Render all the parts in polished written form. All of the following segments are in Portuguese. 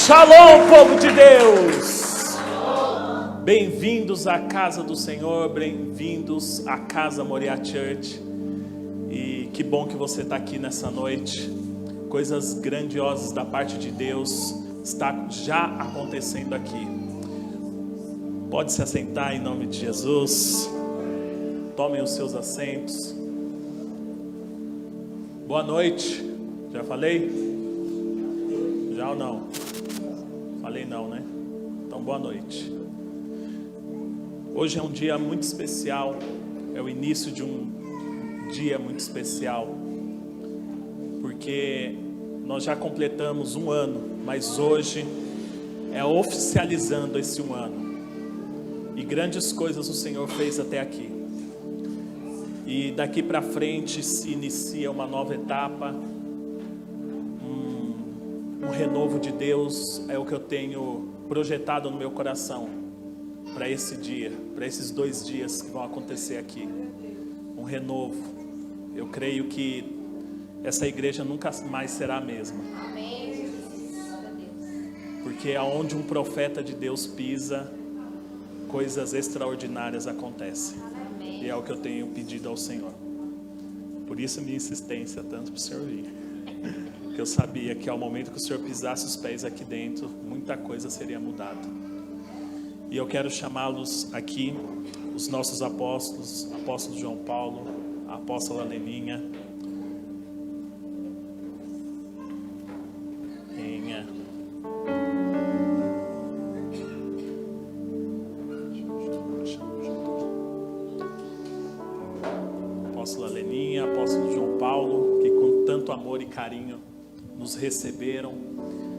Shalom, povo de Deus! Bem-vindos à casa do Senhor, bem-vindos à casa Moriá Church. E que bom que você está aqui nessa noite. Coisas grandiosas da parte de Deus está já acontecendo aqui. Pode se assentar em nome de Jesus. Tomem os seus assentos. Boa noite. Já falei? Já ou não? Falei não, né? Então, boa noite. Hoje é um dia muito especial. É o início de um dia muito especial. Porque nós já completamos um ano. Mas hoje é oficializando esse um ano. E grandes coisas o Senhor fez até aqui. E daqui para frente se inicia uma nova etapa. Um renovo de Deus é o que eu tenho projetado no meu coração para esse dia, para esses 2 dias que vão acontecer aqui. Um renovo. Eu creio que essa igreja nunca mais será a mesma. Porque aonde um profeta de Deus pisa, coisas extraordinárias acontecem. E é o que eu tenho pedido ao Senhor. Por isso a minha insistência tanto para o Senhor vir. Porque eu sabia que ao momento que o Senhor pisasse os pés aqui dentro, muita coisa seria mudada. E eu quero chamá-los aqui, os nossos apóstolos, apóstolo João Paulo, a apóstola Leninha. Venha. Apóstola Leninha, apóstolo João Paulo, que com tanto amor e carinho nos receberam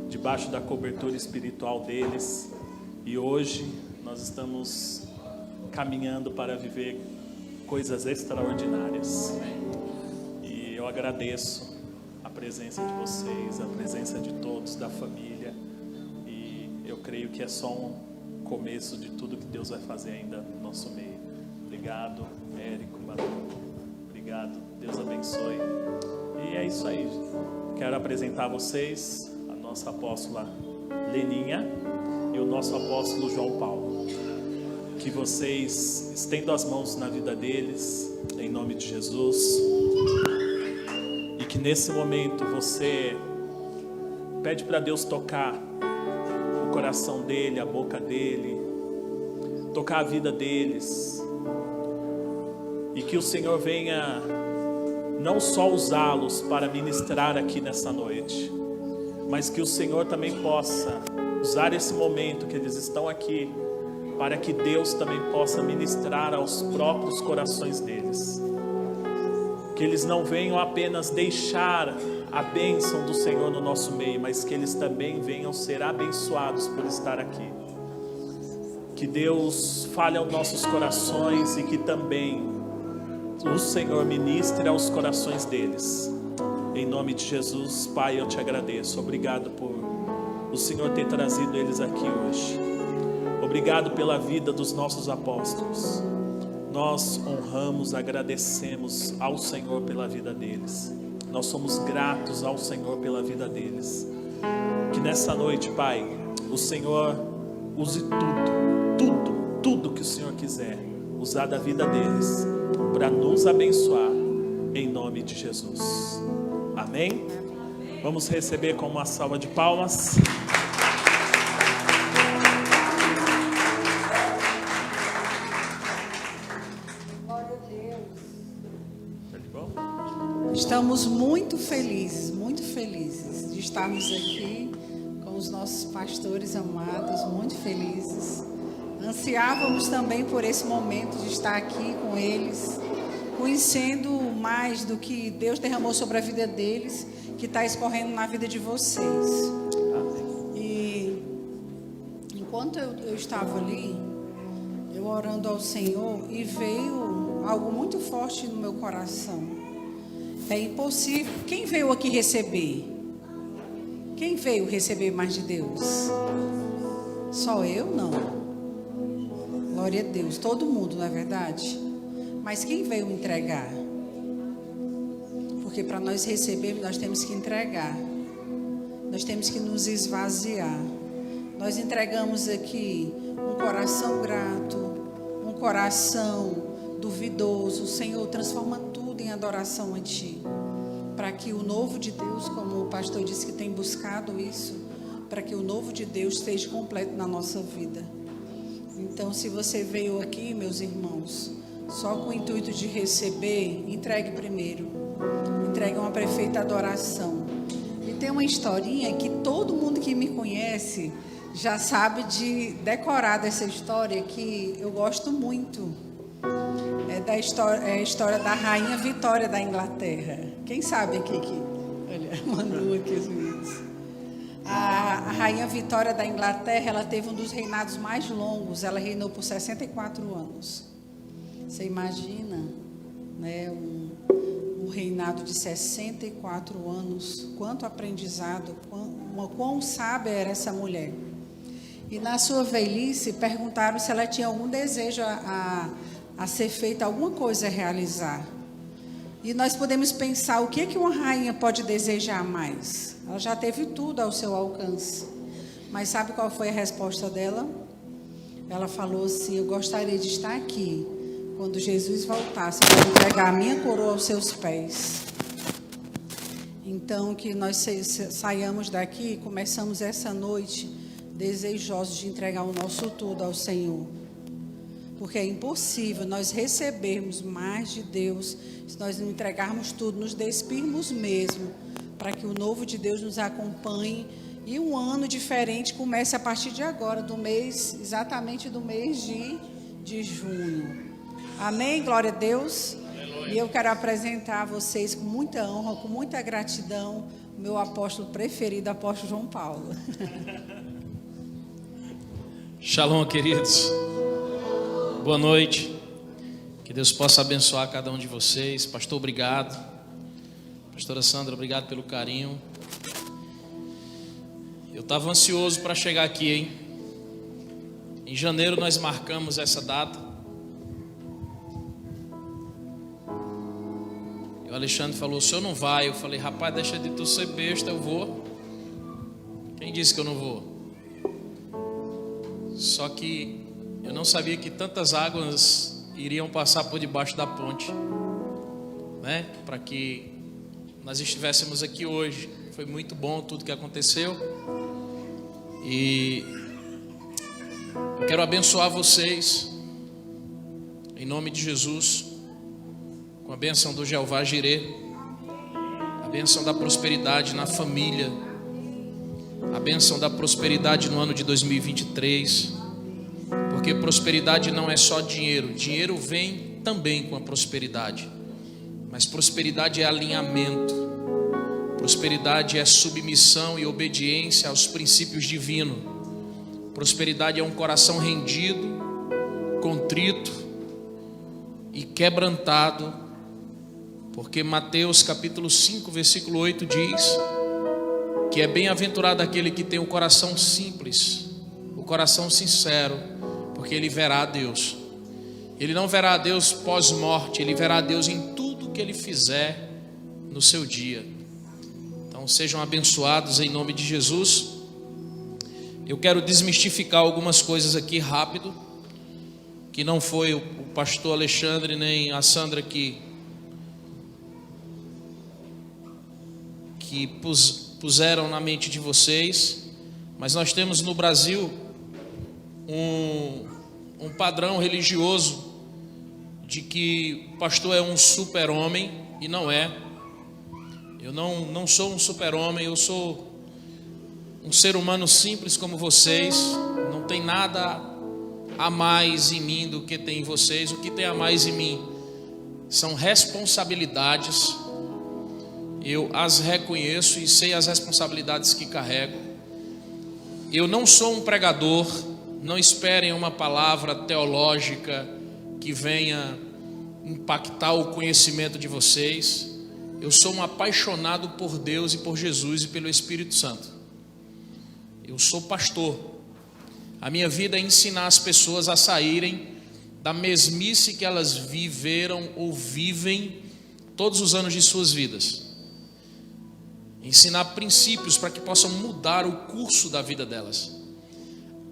debaixo da cobertura espiritual deles, e hoje nós estamos caminhando para viver coisas extraordinárias. E eu agradeço a presença de vocês, a presença de todos da família, e eu creio que é só um começo de tudo que Deus vai fazer ainda no nosso meio. Obrigado, Érico, Manu. Obrigado, Deus abençoe. E é isso aí. Quero apresentar a vocês a nossa apóstola Leninha e o nosso apóstolo João Paulo. Que vocês estendam as mãos na vida deles, em nome de Jesus. E que nesse momento você pede para Deus tocar o coração dele, a boca dele, tocar a vida deles. E que o Senhor venha não só usá-los para ministrar aqui nessa noite, mas que o Senhor também possa usar esse momento que eles estão aqui, para que Deus também possa ministrar aos próprios corações deles. Que eles não venham apenas deixar a bênção do Senhor no nosso meio, mas que eles também venham ser abençoados por estar aqui. Que Deus fale aos nossos corações e que também o Senhor ministre aos corações deles. Em nome de Jesus, Pai, eu te agradeço. Obrigado por o Senhor ter trazido eles aqui hoje. Obrigado pela vida dos nossos apóstolos. Nós honramos, agradecemos ao Senhor pela vida deles. Nós somos gratos ao Senhor pela vida deles. Que nessa noite, Pai, o Senhor use tudo que o Senhor quiser usar da vida deles para nos abençoar, em nome de Jesus. Amém? Vamos receber com uma salva de palmas. Glória a Deus. Estamos muito felizes de estarmos aqui com os nossos pastores amados, muito felizes. Ansiávamos também por esse momento de estar aqui com eles, conhecendo mais do que Deus derramou sobre a vida deles, que está escorrendo na vida de vocês. E enquanto eu estava ali, eu orando ao Senhor, e veio algo muito forte no meu coração. É impossível. Quem veio aqui receber? Quem veio receber mais de Deus? Só eu? Não. Glória a Deus, todo mundo, não é verdade? Mas quem veio entregar? Porque para nós recebermos, nós temos que entregar. nós temos que nos esvaziar. Nós entregamos aqui um coração grato, um coração duvidoso. Senhor, transforma tudo em adoração a Ti, para que o novo de Deus, como o pastor disse que tem buscado isso, para que o novo de Deus esteja completo na nossa vida. Então, se você veio aqui, meus irmãos, só com o intuito de receber, entregue primeiro. Entregue uma perfeita adoração. E tem uma historinha que todo mundo que me conhece já sabe de decorar dessa história, que eu gosto muito. É a história da Rainha Vitória da Inglaterra. Quem sabe aqui que... Olha, mandou aqui os meninos. A Rainha Vitória da Inglaterra, ela teve um dos reinados mais longos. Ela reinou por 64 anos. Você imagina, né, um reinado de 64 anos, quanto aprendizado, quão sábia era essa mulher. E na sua velhice, perguntaram se ela tinha algum desejo a ser feita, alguma coisa a realizar. E nós podemos pensar, o que uma rainha pode desejar mais? Ela já teve tudo ao seu alcance. Mas sabe qual foi a resposta dela? Ela falou assim: eu gostaria de estar aqui quando Jesus voltasse para entregar a minha coroa aos seus pés. Então, que nós saiamos daqui e começamos essa noite desejosos de entregar o nosso tudo ao Senhor. Porque é impossível nós recebermos mais de Deus se nós não entregarmos tudo, nos despirmos mesmo, para que o novo de Deus nos acompanhe e um ano diferente comece a partir de agora, do mês, exatamente do mês de junho. Amém? Glória a Deus. E eu quero apresentar a vocês com muita honra, com muita gratidão, o meu apóstolo preferido, apóstolo João Paulo. Shalom, queridos. Boa noite. Que Deus possa abençoar cada um de vocês. Pastor, obrigado. Pastora Sandra, obrigado pelo carinho. Eu estava ansioso para chegar aqui, hein? Em janeiro nós marcamos essa data. E o Alexandre falou: o senhor não vai? Eu falei: rapaz, deixa de tu ser besta, eu vou. Quem disse que eu não vou? Só que eu não sabia que tantas águas iriam passar por debaixo da ponte, né? Para que nós estivéssemos aqui hoje. Foi muito bom tudo que aconteceu. E eu quero abençoar vocês em nome de Jesus, com a bênção do Jeová Jirê, a bênção da prosperidade na família, a bênção da prosperidade no ano de 2023, porque prosperidade não é só dinheiro. Dinheiro vem também com a prosperidade, mas prosperidade é alinhamento. Prosperidade é submissão e obediência aos princípios divinos. Prosperidade é um coração rendido, contrito e quebrantado, porque Mateus capítulo 5, versículo 8 diz que é bem-aventurado aquele que tem o coração simples, o coração sincero, porque ele verá a Deus. Ele não verá a Deus pós-morte, ele verá a Deus em tudo que ele fizer no seu dia. Então sejam abençoados em nome de Jesus. Eu quero desmistificar algumas coisas aqui rápido, que não foi o pastor Alexandre nem a Sandra que puseram na mente de vocês, mas nós temos no Brasil um padrão religioso de que o pastor é um super-homem, e não é. Eu não sou um super-homem, eu sou um ser humano simples como vocês. Não tem nada a mais em mim do que tem em vocês. O que tem a mais em mim são responsabilidades. Eu as reconheço e sei as responsabilidades que carrego. Eu não sou um pregador. Não esperem uma palavra teológica que venha impactar o conhecimento de vocês. Eu sou um apaixonado por Deus e por Jesus e pelo Espírito Santo. Eu sou pastor. A minha vida é ensinar as pessoas a saírem da mesmice que elas viveram ou vivem todos os anos de suas vidas. ensinar princípios para que possam mudar o curso da vida delas.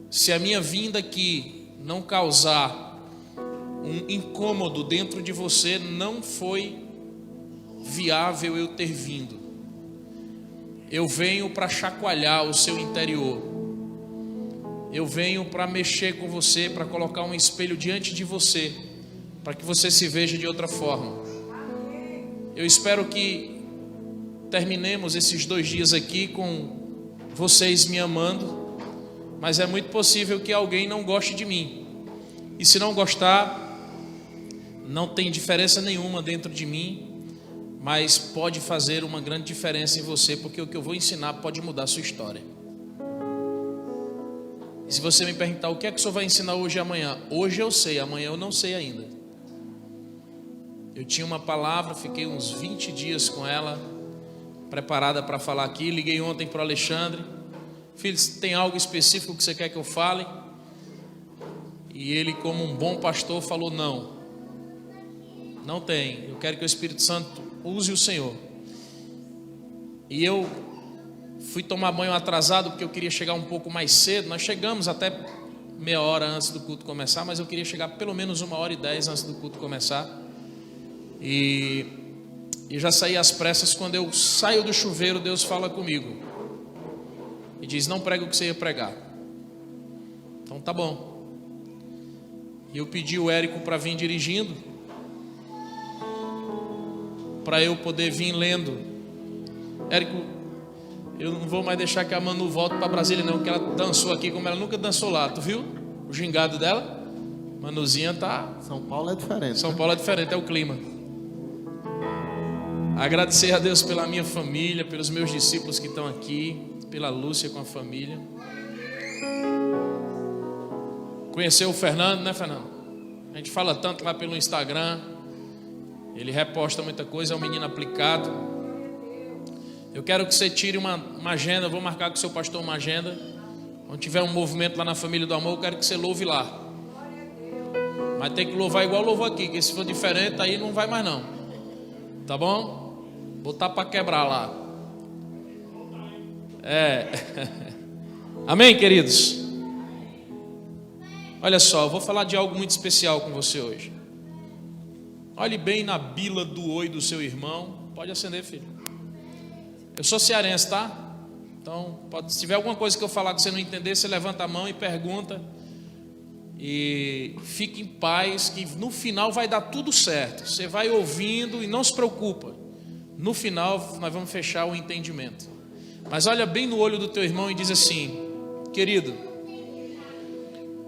Se a minha vinda aqui não causar um incômodo dentro de você, não foi viável eu ter vindo. Eu venho para chacoalhar o seu interior. Eu venho para mexer com você, para colocar um espelho diante de você, para que você se veja de outra forma. Eu espero que terminemos esses 2 dias aqui com vocês me amando, mas é muito possível que alguém não goste de mim. E se não gostar, não tem diferença nenhuma dentro de mim, mas pode fazer uma grande diferença em você, porque o que eu vou ensinar pode mudar a sua história. E se você me perguntar o que é que o senhor vai ensinar hoje e amanhã, hoje eu sei, amanhã eu não sei ainda. Eu tinha uma palavra, fiquei uns 20 dias com ela, preparada para falar aqui. Liguei ontem para o Alexandre: filho, tem algo específico que você quer que eu fale? E ele, como um bom pastor, falou: não tem, eu quero que o Espírito Santo use o Senhor. E eu fui tomar banho atrasado, porque eu queria chegar um pouco mais cedo. Nós chegamos até meia hora antes do culto começar, mas eu queria chegar pelo menos 1h10 antes do culto começar. E já saí às pressas. Quando eu saio do chuveiro, Deus fala comigo e diz: não prega o que você ia pregar. Então tá bom. E eu pedi o Érico para vir dirigindo, para eu poder vir lendo. Érico, eu não vou mais deixar que a Manu volte para Brasília não, porque ela dançou aqui como ela nunca dançou lá. Tu viu o gingado dela? Manuzinha tá... São Paulo é diferente. São Paulo é diferente, é o clima. Agradecer a Deus pela minha família, pelos meus discípulos que estão aqui, pela Lúcia com a família. Conheceu o Fernando, né, Fernando? A gente fala tanto lá pelo Instagram. Ele reposta muita coisa, é um menino aplicado. Eu quero que você tire uma agenda. Vou marcar com o seu pastor uma agenda. Quando tiver um movimento lá na Família do Amor, eu quero que você louve lá. Mas tem que louvar igual louvou aqui, que se for diferente aí não vai mais não. Tá bom? Botar para quebrar lá. Amém, queridos? Olha só, eu vou falar de algo muito especial com você hoje. Olhe bem na bila do oi do seu irmão. Pode acender, filho. Eu sou cearense, tá? Então, se tiver alguma coisa que eu falar que você não entender, você levanta a mão e pergunta. E fique em paz, que no final vai dar tudo certo. Você vai ouvindo e não se preocupa. No final nós vamos fechar o entendimento. Mas olha bem no olho do teu irmão e diz assim: querido,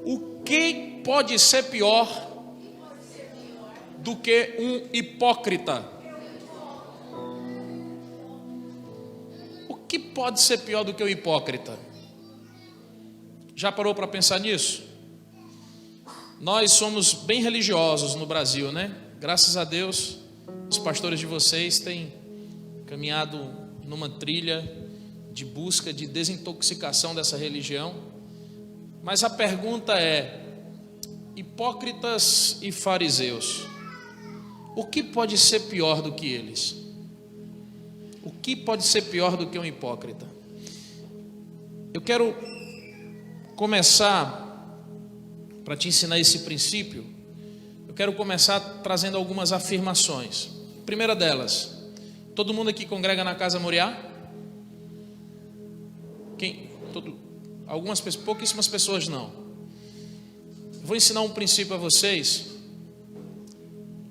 o que pode ser pior do que um hipócrita? O que pode ser pior do que um hipócrita? Já parou para pensar nisso? Nós somos bem religiosos no Brasil, né? Graças a Deus, os pastores de vocês têm caminhado numa trilha de busca de desintoxicação dessa religião. Mas a pergunta é: hipócritas e fariseus, o que pode ser pior do que eles? O que pode ser pior do que um hipócrita? Eu quero começar, para te ensinar esse princípio, eu quero começar trazendo algumas afirmações. Primeira delas: todo mundo aqui congrega na Casa Moriá? Algumas pessoas, pouquíssimas pessoas não. Vou ensinar um princípio a vocês.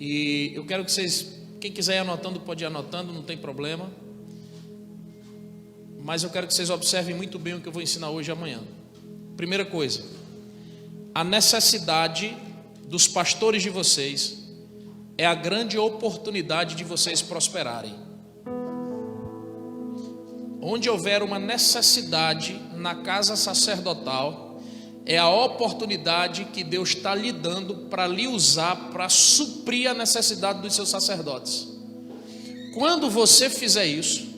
E eu quero que vocês, quem quiser ir anotando, pode ir anotando, não tem problema. Mas eu quero que vocês observem muito bem o que eu vou ensinar hoje e amanhã. Primeira coisa: a necessidade dos pastores de vocês é a grande oportunidade de vocês prosperarem. Onde houver uma necessidade na casa sacerdotal, é a oportunidade que Deus está lhe dando para lhe usar para suprir a necessidade dos seus sacerdotes. Quando você fizer isso,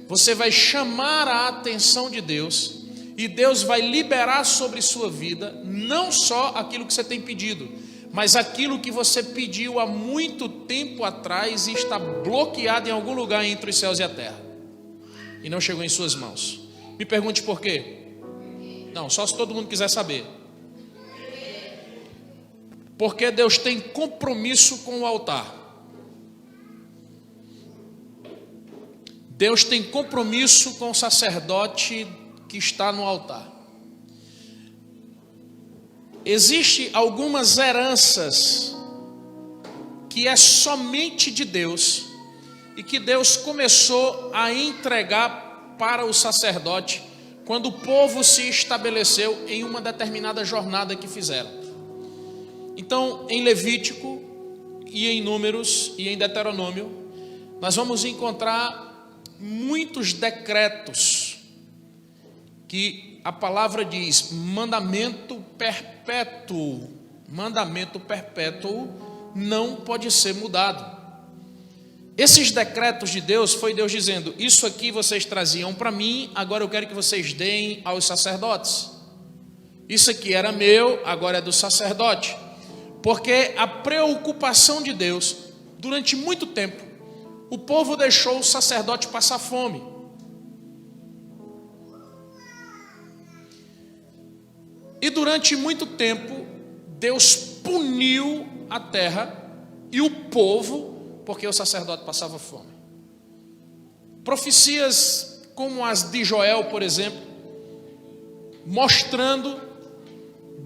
você vai chamar a atenção de Deus, e Deus vai liberar sobre sua vida não só aquilo que você tem pedido, mas aquilo que você pediu há muito tempo atrás e está bloqueado em algum lugar entre os céus e a terra. e não chegou em suas mãos. Me pergunte por quê? Não, só se todo mundo quiser saber. Porque Deus tem compromisso com o altar. Deus tem compromisso com o sacerdote que está no altar. Existem algumas heranças que é somente de Deus e que Deus começou a entregar para o sacerdote quando o povo se estabeleceu em uma determinada jornada que fizeram. Então, em Levítico e em Números e em Deuteronômio, nós vamos encontrar muitos decretos que a palavra diz mandamento perpétuo não pode ser mudado. Esses decretos de Deus, foi Deus dizendo, isso aqui vocês traziam para mim, agora eu quero que vocês deem aos sacerdotes. Isso aqui era meu, agora é do sacerdote. Porque a preocupação de Deus, durante muito tempo, o povo deixou o sacerdote passar fome. E durante muito tempo, Deus puniu a terra e o povo, porque o sacerdote passava fome. Profecias como as de Joel, por exemplo, mostrando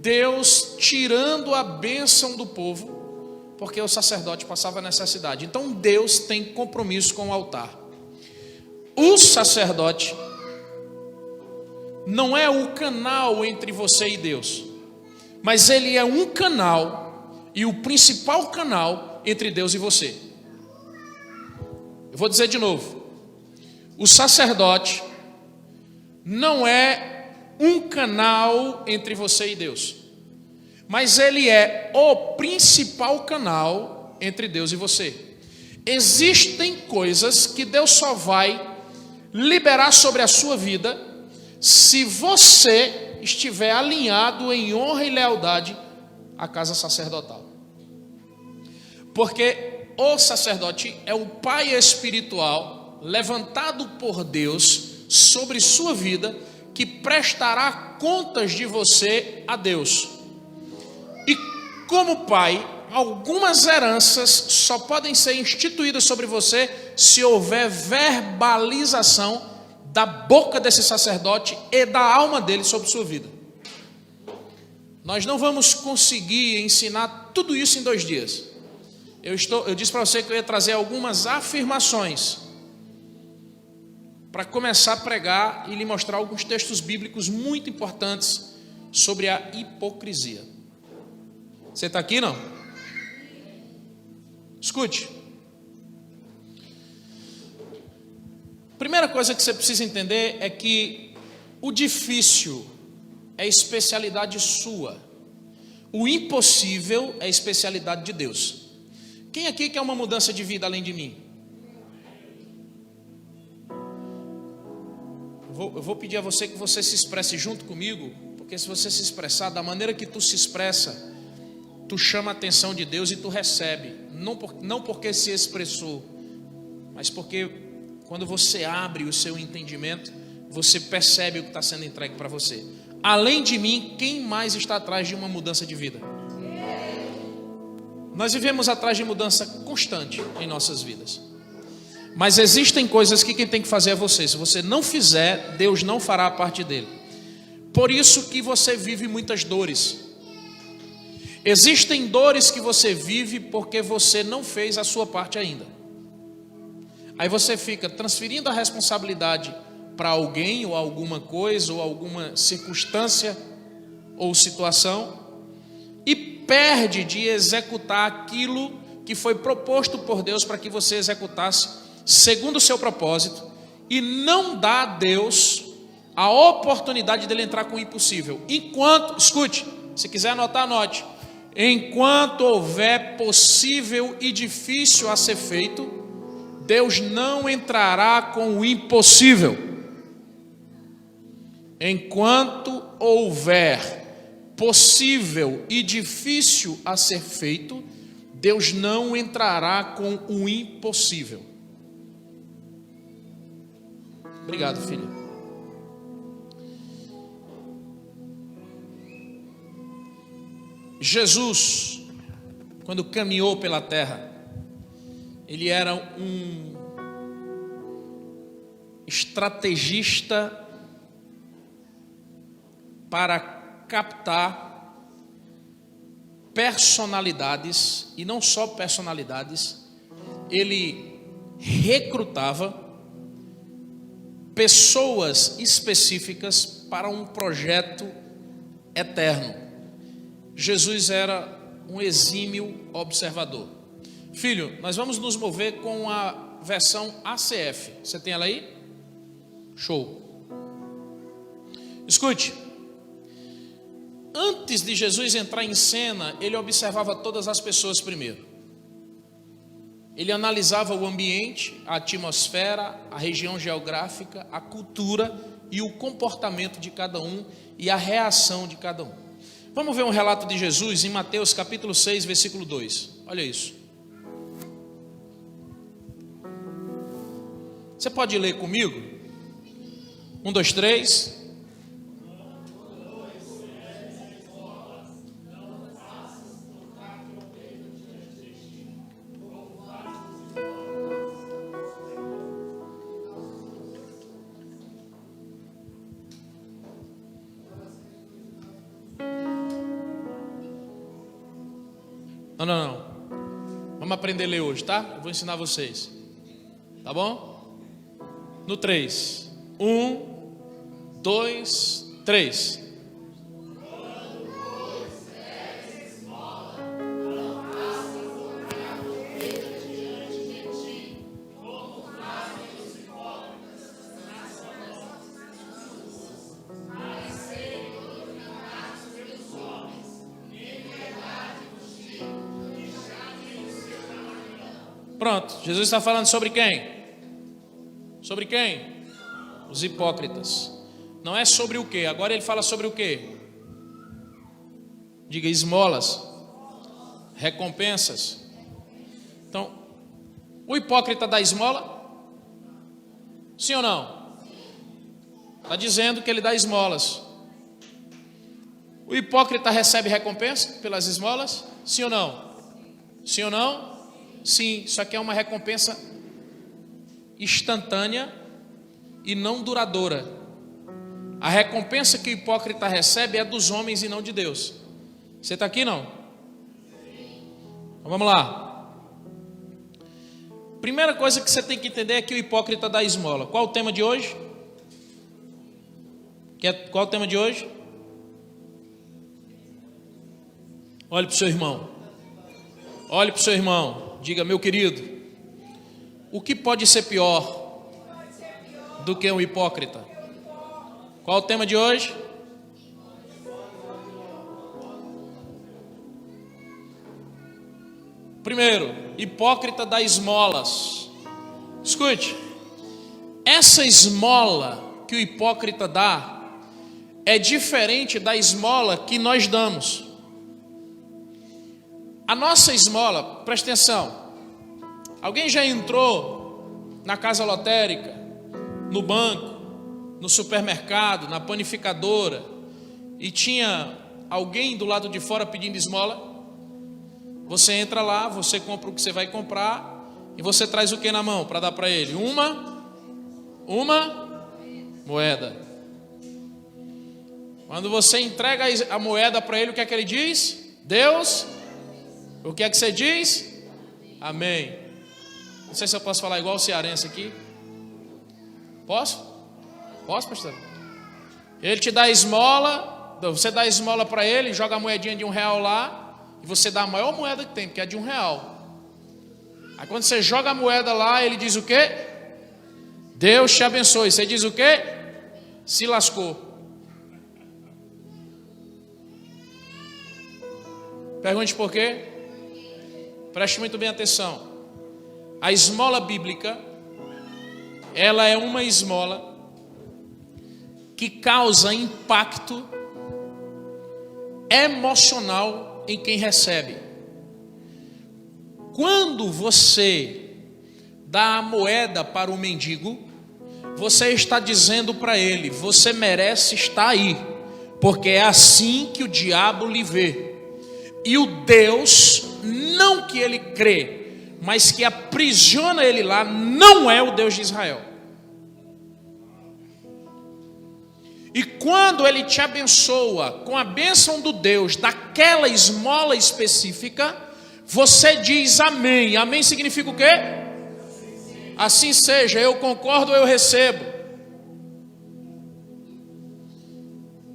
Deus tirando a bênção do povo, porque o sacerdote passava necessidade. Então Deus tem compromisso com o altar. O sacerdote não é o canal entre você e Deus, mas ele é um canal, e o principal canal entre Deus e você. Eu vou dizer de novo: o sacerdote não é um canal entre você e Deus, mas ele é o principal canal entre Deus e você. Existem coisas que Deus só vai liberar sobre a sua vida se você estiver alinhado em honra e lealdade à casa sacerdotal. Porque o sacerdote é o pai espiritual levantado por Deus sobre sua vida, que prestará contas de você a Deus. E como pai, algumas heranças só podem ser instituídas sobre você se houver verbalização da boca desse sacerdote e da alma dele sobre sua vida. Nós não vamos conseguir ensinar tudo isso em 2 dias. Eu disse para você que eu ia trazer algumas afirmações para começar a pregar e lhe mostrar alguns textos bíblicos muito importantes sobre a hipocrisia. Você está aqui, não? Escute. Primeira coisa que você precisa entender é que o difícil é especialidade sua. O impossível é especialidade de Deus. Quem aqui quer uma mudança de vida além de mim? Eu vou pedir a você que você se expresse junto comigo, porque se você se expressar da maneira que tu se expressa, tu chama a atenção de Deus e tu recebe. Não porque se expressou, mas porque quando você abre o seu entendimento, você percebe o que está sendo entregue para você. Além de mim, quem mais está atrás de uma mudança de vida? Nós vivemos atrás de mudança constante em nossas vidas. Mas existem coisas que quem tem que fazer é você. Se você não fizer, Deus não fará a parte dele. Por isso que você vive muitas dores. Existem dores que você vive porque você não fez a sua parte ainda. Aí você fica transferindo a responsabilidade para alguém ou alguma coisa ou alguma circunstância ou situação e perde de executar aquilo que foi proposto por Deus para que você executasse segundo o seu propósito, e não dá a Deus a oportunidade dele entrar com o impossível. Enquanto, escute, se quiser anotar, anote. Enquanto houver possível e difícil a ser feito, Deus não entrará com o impossível. Enquanto houver possível e difícil a ser feito, Deus não entrará com o impossível. Obrigado, filha. Jesus, quando caminhou pela terra, ele era um estrategista para captar personalidades, e não só personalidades, ele recrutava pessoas específicas para um projeto eterno. Jesus era um exímio observador. Filho, nós vamos nos mover com a versão ACF. Você tem ela aí? Show. Escute. Antes de Jesus entrar em cena, ele observava todas as pessoas primeiro. Ele analisava o ambiente, a atmosfera, a região geográfica, a cultura e o comportamento de cada um e a reação de cada um. Vamos ver um relato de Jesus em Mateus capítulo 6, versículo 2. Olha isso. Você pode ler comigo? 1, 2, 3. Não. Vamos aprender a ler hoje, tá? Eu vou ensinar vocês. Tá bom? No 3. 1, 2, 3. Pronto, Jesus está falando sobre quem? Sobre quem? Os hipócritas. Não é sobre o quê? Agora ele fala sobre o quê? Diga: esmolas, recompensas. Então, o hipócrita dá esmola? Sim ou não? Está dizendo que ele dá esmolas. O hipócrita recebe recompensa pelas esmolas? Sim ou não? Sim ou não? Sim, só que é uma recompensa instantânea e não duradoura. A recompensa que o hipócrita recebe é dos homens e não de Deus. Você está aqui, não? Então vamos lá. Primeira coisa que você tem que entender é que o hipócrita dá esmola. Qual o tema de hoje? Qual o tema de hoje? Olhe para o seu irmão. Olhe para o seu irmão. Diga: meu querido, o que pode ser pior do que um hipócrita? Qual o tema de hoje? Primeiro, hipócrita dá esmolas. Escute, essa esmola que o hipócrita dá é diferente da esmola que nós damos. A nossa esmola, presta atenção. Alguém já entrou na casa lotérica, no banco, no supermercado, na panificadora, e tinha alguém do lado de fora pedindo esmola? Você entra lá, você compra o que você vai comprar, e você traz o que na mão para dar para ele? Uma moeda. Quando você entrega a moeda para ele, o que é que ele diz? Deus, o que é que você diz? Amém. Não sei se eu posso falar igual o cearense aqui. Posso? Posso, pastor? Ele te dá esmola, você dá esmola para ele, joga a moedinha de R$1 lá, e você dá a maior moeda que tem, porque é de R$1. Aí quando você joga a moeda lá, ele diz o quê? Deus te abençoe. Você diz o quê? Se lascou. Pergunte por quê? Preste muito bem atenção. A esmola bíblica, ela é uma esmola que causa impacto emocional em quem recebe. Quando você dá a moeda para o mendigo, você está dizendo para ele: você merece estar aí, porque é assim que o diabo lhe vê. E o Deus, não que ele crê, mas que aprisiona ele lá, não é o Deus de Israel. E quando ele te abençoa com a bênção do Deus daquela esmola específica, você diz amém. Amém significa o quê? Assim seja, eu concordo, eu recebo.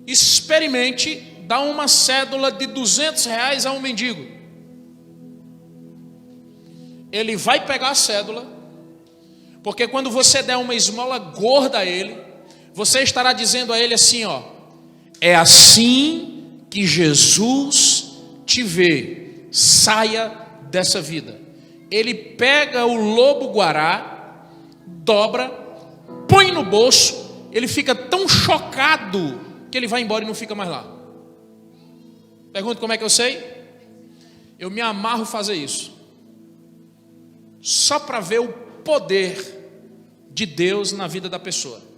Experimente dar uma cédula de R$200 a um mendigo. Ele vai pegar a cédula, porque quando você der uma esmola gorda a ele, você estará dizendo a ele assim, ó: é assim que Jesus te vê, saia dessa vida. Ele pega o lobo-guará, dobra, põe no bolso, ele fica tão chocado que ele vai embora e não fica mais lá. Pergunta como é que eu sei? Eu me amarro a fazer isso, só para ver o poder de Deus na vida da pessoa.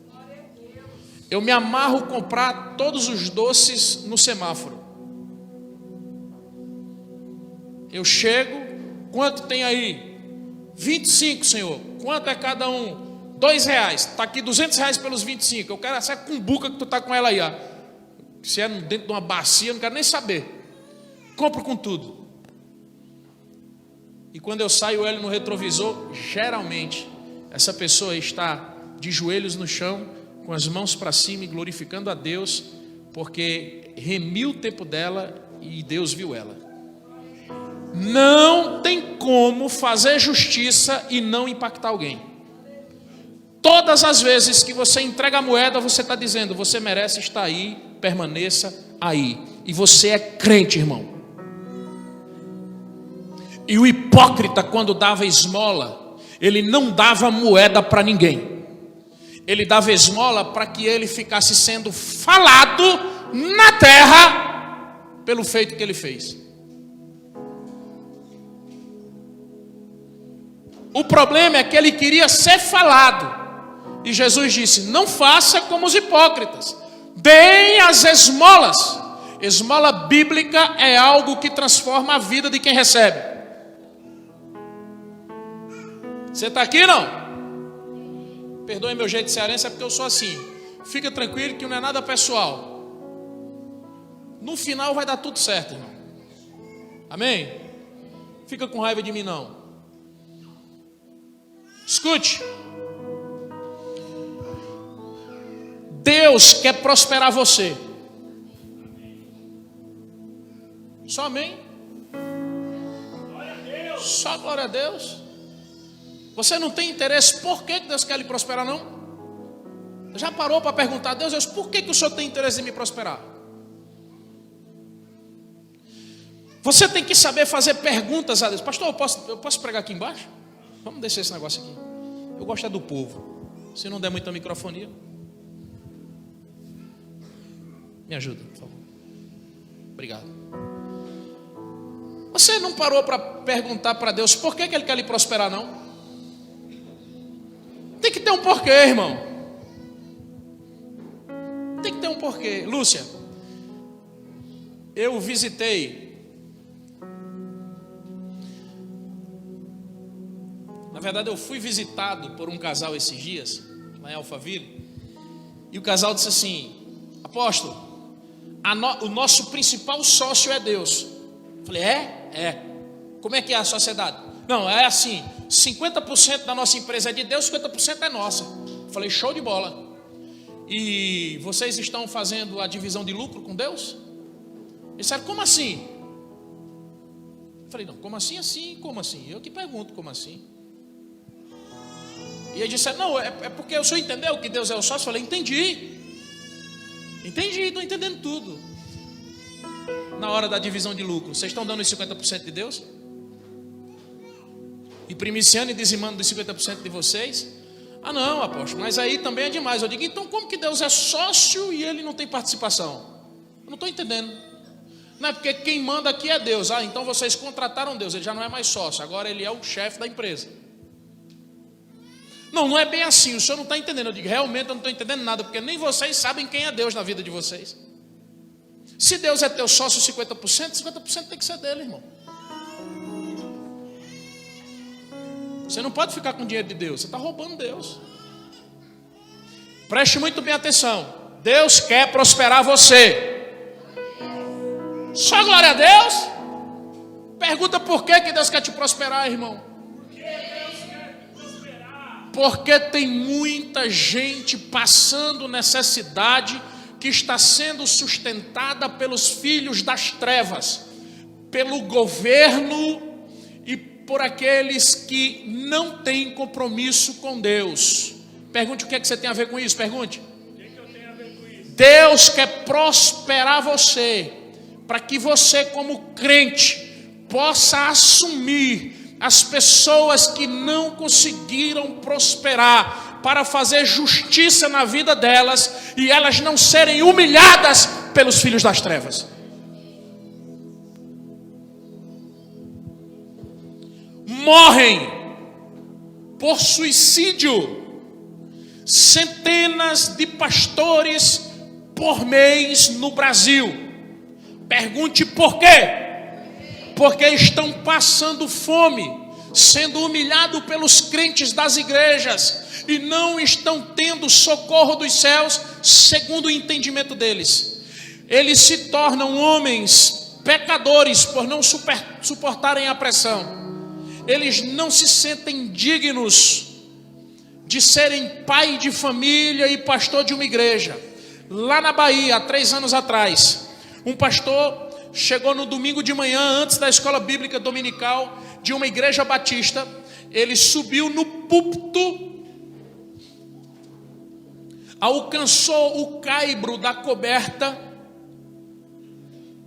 Eu me amarro a comprar todos os doces no semáforo. Eu chego, quanto tem aí? 25, Senhor. Quanto é cada um? R$2. Está aqui R$200 pelos 25. Eu quero essa cumbuca que tu está com ela aí, ó. Se é dentro de uma bacia, eu não quero nem saber. Compro com tudo. E quando eu saio, olho no retrovisor, geralmente essa pessoa está de joelhos no chão, com as mãos para cima e glorificando a Deus, porque remiu o tempo dela e Deus viu ela. Não tem como fazer justiça e não impactar alguém. Todas as vezes que você entrega a moeda, você está dizendo: você merece estar aí, permaneça aí. E você é crente, irmão. E o hipócrita, quando dava esmola, ele não dava moeda para ninguém. Ele dava esmola para que ele ficasse sendo falado na terra pelo feito que ele fez. O problema é que ele queria ser falado. E Jesus disse: não faça como os hipócritas, deem as esmolas. Esmola bíblica é algo que transforma a vida de quem recebe. Você está aqui não? Perdoe meu jeito de cearense, é porque eu sou assim. Fica tranquilo que não é nada pessoal. No final vai dar tudo certo, irmão. Amém? Fica com raiva de mim não. Escute. Deus quer prosperar você. Só amém? Só glória a Deus. Você não tem interesse, por que Deus quer lhe prosperar, não? Já parou para perguntar a Deus, por que o Senhor tem interesse em me prosperar? Você tem que saber fazer perguntas a Deus. Pastor, eu posso pregar aqui embaixo? Vamos descer esse negócio aqui. Eu gosto é do povo. Se não der muita microfonia, me ajuda, por favor. Obrigado. Você não parou para perguntar para Deus por que Ele quer lhe prosperar, não? Tem que ter um porquê, irmão. Tem que ter um porquê. Lúcia, eu visitei. Na verdade, eu fui visitado por um casal esses dias, lá em Alphaville. E o casal disse assim: apóstolo, o nosso principal sócio é Deus. Eu falei: é? Como é que é a sociedade? Não, é assim, 50% da nossa empresa é de Deus, 50% é nossa. Eu falei: show de bola. E vocês estão fazendo a divisão de lucro com Deus? Eles disseram: como assim? Eu falei: não, como assim, assim, como assim? Eu que pergunto, como assim? E eles disseram: não, é porque o senhor entendeu que Deus é o sócio? Eu falei: entendi, estou entendendo tudo. Na hora da divisão de lucro, vocês estão dando os 50% de Deus? E primiciando e dizimando dos 50% de vocês? Ah não, apóstolo, mas aí também é demais. Eu digo: então como que Deus é sócio e Ele não tem participação? Eu não estou entendendo. Não é porque quem manda aqui é Deus. Ah, então vocês contrataram Deus, Ele já não é mais sócio, agora Ele é o chefe da empresa. Não é bem assim, o senhor não está entendendo. Eu digo, realmente eu não estou entendendo nada, porque nem vocês sabem quem é Deus na vida de vocês. Se Deus é teu sócio 50%, 50% tem que ser dele, irmão. Você não pode ficar com o dinheiro de Deus, você está roubando Deus. Preste muito bem atenção. Deus quer prosperar você. Só glória a Deus. Pergunta por que Deus quer te prosperar, irmão. Porque tem muita gente passando necessidade que está sendo sustentada pelos filhos das trevas, pelo governo e por aqueles que não têm compromisso com Deus. Pergunte o que você tem a ver com isso, pergunte. O que eu tenho a ver com isso? Deus quer prosperar você, para que você como crente possa assumir as pessoas que não conseguiram prosperar, para fazer justiça na vida delas e elas não serem humilhadas pelos filhos das trevas. Morrem por suicídio centenas de pastores por mês no Brasil. Pergunte por quê? Porque estão passando fome, sendo humilhados pelos crentes das igrejas e não estão tendo socorro dos céus segundo o entendimento deles. Eles se tornam homens pecadores por não suportarem a pressão. Eles não se sentem dignos de serem pai de família e pastor de uma igreja. Lá na Bahia, há 3 anos atrás, um pastor chegou no domingo de manhã, antes da escola bíblica dominical de uma igreja batista. Ele subiu no púlpito, alcançou o caibro da coberta,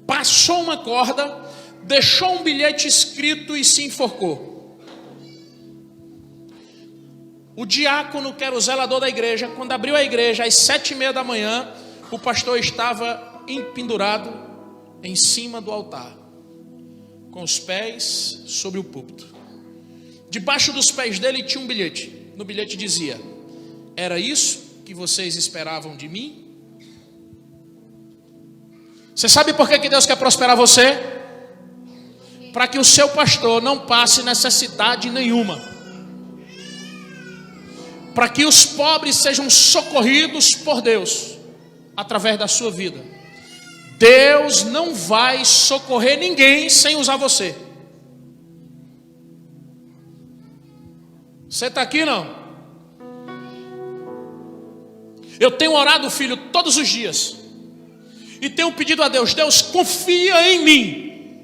passou uma corda, deixou um bilhete escrito e se enforcou. O diácono, que era o zelador da igreja, quando abriu a igreja às 7:30 da manhã, o pastor estava pendurado em cima do altar, com os pés sobre o púlpito. Debaixo dos pés dele tinha um bilhete. No bilhete dizia: era isso que vocês esperavam de mim? Você sabe por que Deus quer prosperar você? Para que o seu pastor não passe necessidade nenhuma, para que os pobres sejam socorridos por Deus através da sua vida. Deus não vai socorrer ninguém sem usar você. Você está aqui, não? Eu tenho orado, filho, todos os dias, e tenho pedido a Deus: Deus, confia em mim,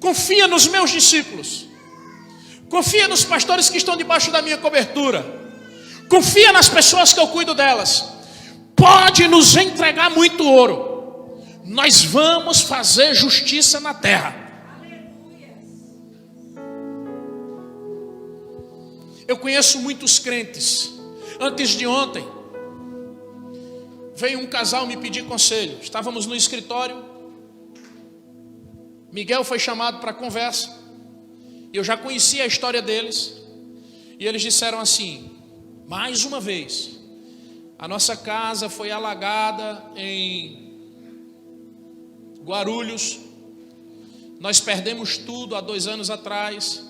confia nos meus discípulos, confia nos pastores que estão debaixo da minha cobertura, confia nas pessoas que eu cuido delas. Pode nos entregar muito ouro, nós vamos fazer justiça na terra. Eu conheço muitos crentes. Antes de ontem, veio um casal me pedir conselho. Estávamos no escritório, Miguel foi chamado para conversa. Eu já conhecia a história deles, e eles disseram assim: mais uma vez, a nossa casa foi alagada em Guarulhos, nós perdemos tudo há 2 anos atrás,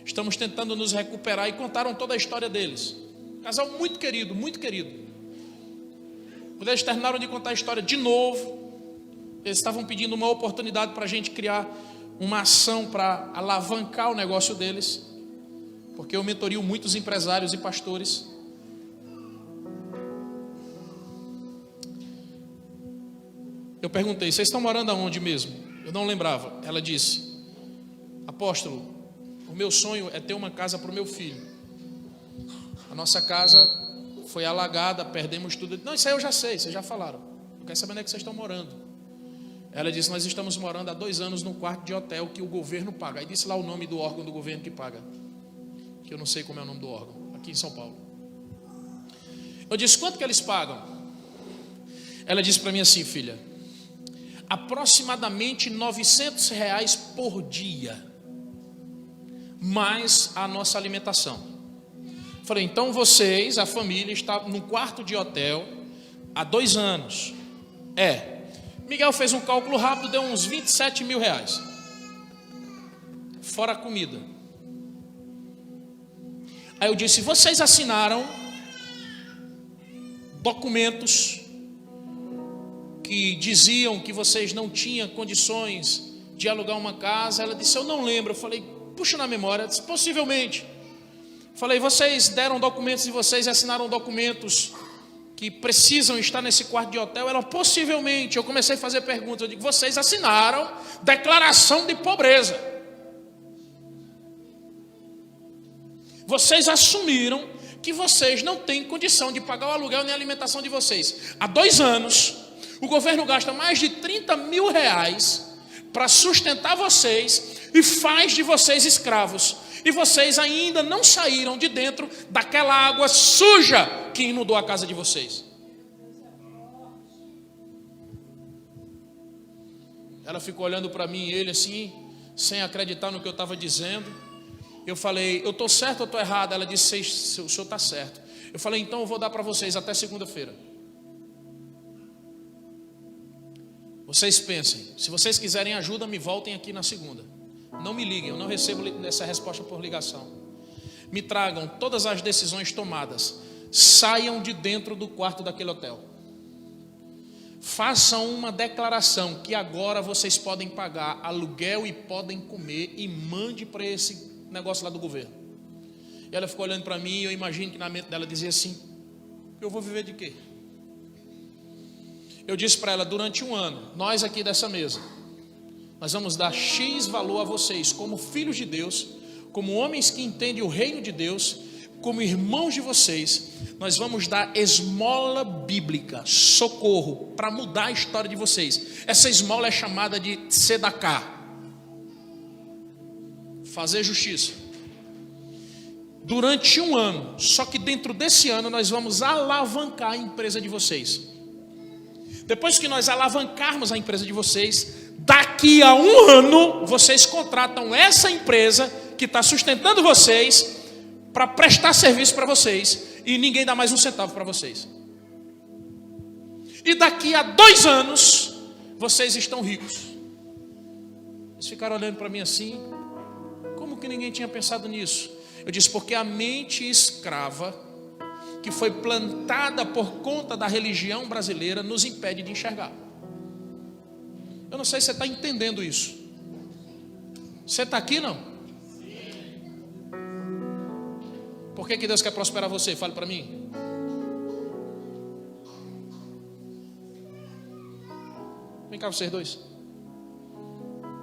estamos tentando nos recuperar. E contaram toda a história deles. Casal muito querido, muito querido. Quando eles terminaram de contar a história de novo, eles estavam pedindo uma oportunidade para a gente criar uma ação para alavancar o negócio deles, porque eu mentorio muitos empresários e pastores. Eu perguntei: vocês estão morando aonde mesmo? Eu não lembrava. Ela disse: apóstolo, o meu sonho é ter uma casa para o meu filho. A nossa casa foi alagada, perdemos tudo. Não, isso aí eu já sei, vocês já falaram. Eu quero saber onde é que vocês estão morando. Ela disse: nós estamos morando há 2 anos num quarto de hotel que o governo paga. Aí disse lá o nome do órgão do governo que paga, que eu não sei como é o nome do órgão, aqui em São Paulo. Eu disse: quanto que eles pagam? Ela disse para mim assim: filha, aproximadamente R$900 por dia, mais a nossa alimentação. Falei, então vocês, a família, está num quarto de hotel há 2 anos. Miguel fez um cálculo rápido, deu uns 27 mil reais. Fora a comida. Aí eu disse, vocês assinaram documentos que diziam que vocês não tinham condições de alugar uma casa? Ela disse, eu não lembro. Eu falei, puxa na memória. Ela disse, possivelmente. Falei, vocês deram documentos de vocês e assinaram documentos que precisam estar nesse quarto de hotel? Ela, possivelmente. Eu comecei a fazer perguntas. Eu digo, vocês assinaram declaração de pobreza. Vocês assumiram que vocês não têm condição de pagar o aluguel nem a alimentação de vocês. Há 2 anos, o governo gasta mais de 30 mil reais para sustentar vocês e faz de vocês escravos. E vocês ainda não saíram de dentro daquela água suja que inundou a casa de vocês. Ela ficou olhando para mim e ele assim, sem acreditar no que eu estava dizendo. Eu falei, eu estou certo ou estou errado? Ela disse, o senhor está certo. Eu falei, então eu vou dar para vocês até segunda-feira. Vocês pensem, se vocês quiserem ajuda, me voltem aqui na segunda. Não me liguem, eu não recebo essa resposta por ligação. Me tragam todas as decisões tomadas. Saiam de dentro do quarto daquele hotel. Façam uma declaração que agora vocês podem pagar aluguel e podem comer, e mande para esse negócio lá do governo. E ela ficou olhando para mim e eu imagino que na mente dela dizia assim, eu vou viver de quê? Eu disse para ela, durante 1 ano, nós aqui dessa mesa, nós vamos dar X valor a vocês, como filhos de Deus, como homens que entendem o reino de Deus, como irmãos de vocês, nós vamos dar esmola bíblica, socorro, para mudar a história de vocês. Essa esmola é chamada de tzedakah, fazer justiça. Durante 1 ano, só que dentro desse ano nós vamos alavancar a empresa de vocês. Depois que nós alavancarmos a empresa de vocês, daqui a 1 ano, vocês contratam essa empresa que está sustentando vocês para prestar serviço para vocês e ninguém dá mais 1 centavo para vocês. E daqui a 2 anos, vocês estão ricos. Eles ficaram olhando para mim assim, como que ninguém tinha pensado nisso? Eu disse, porque a mente escrava que foi plantada por conta da religião brasileira nos impede de enxergar. Eu não sei se você está entendendo isso. Você está aqui, não? Por que Deus quer prosperar você? Fale para mim. Vem cá vocês dois.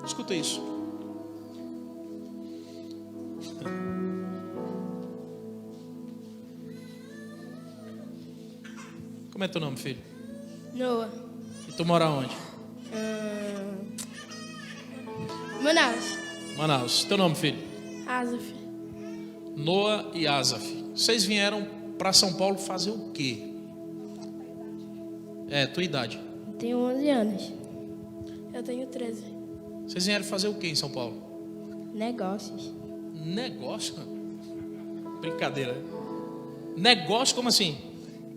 Escuta isso. Como é teu nome, filho? Noah. E tu mora onde? Manaus. Manaus. Teu nome, filho? Asaf. Noah e Asaf. Vocês vieram para São Paulo fazer o quê? Tua idade. Tenho 11 anos. Eu tenho 13. Vocês vieram fazer o quê em São Paulo? Negócios. Negócio? Brincadeira. Negócio como assim?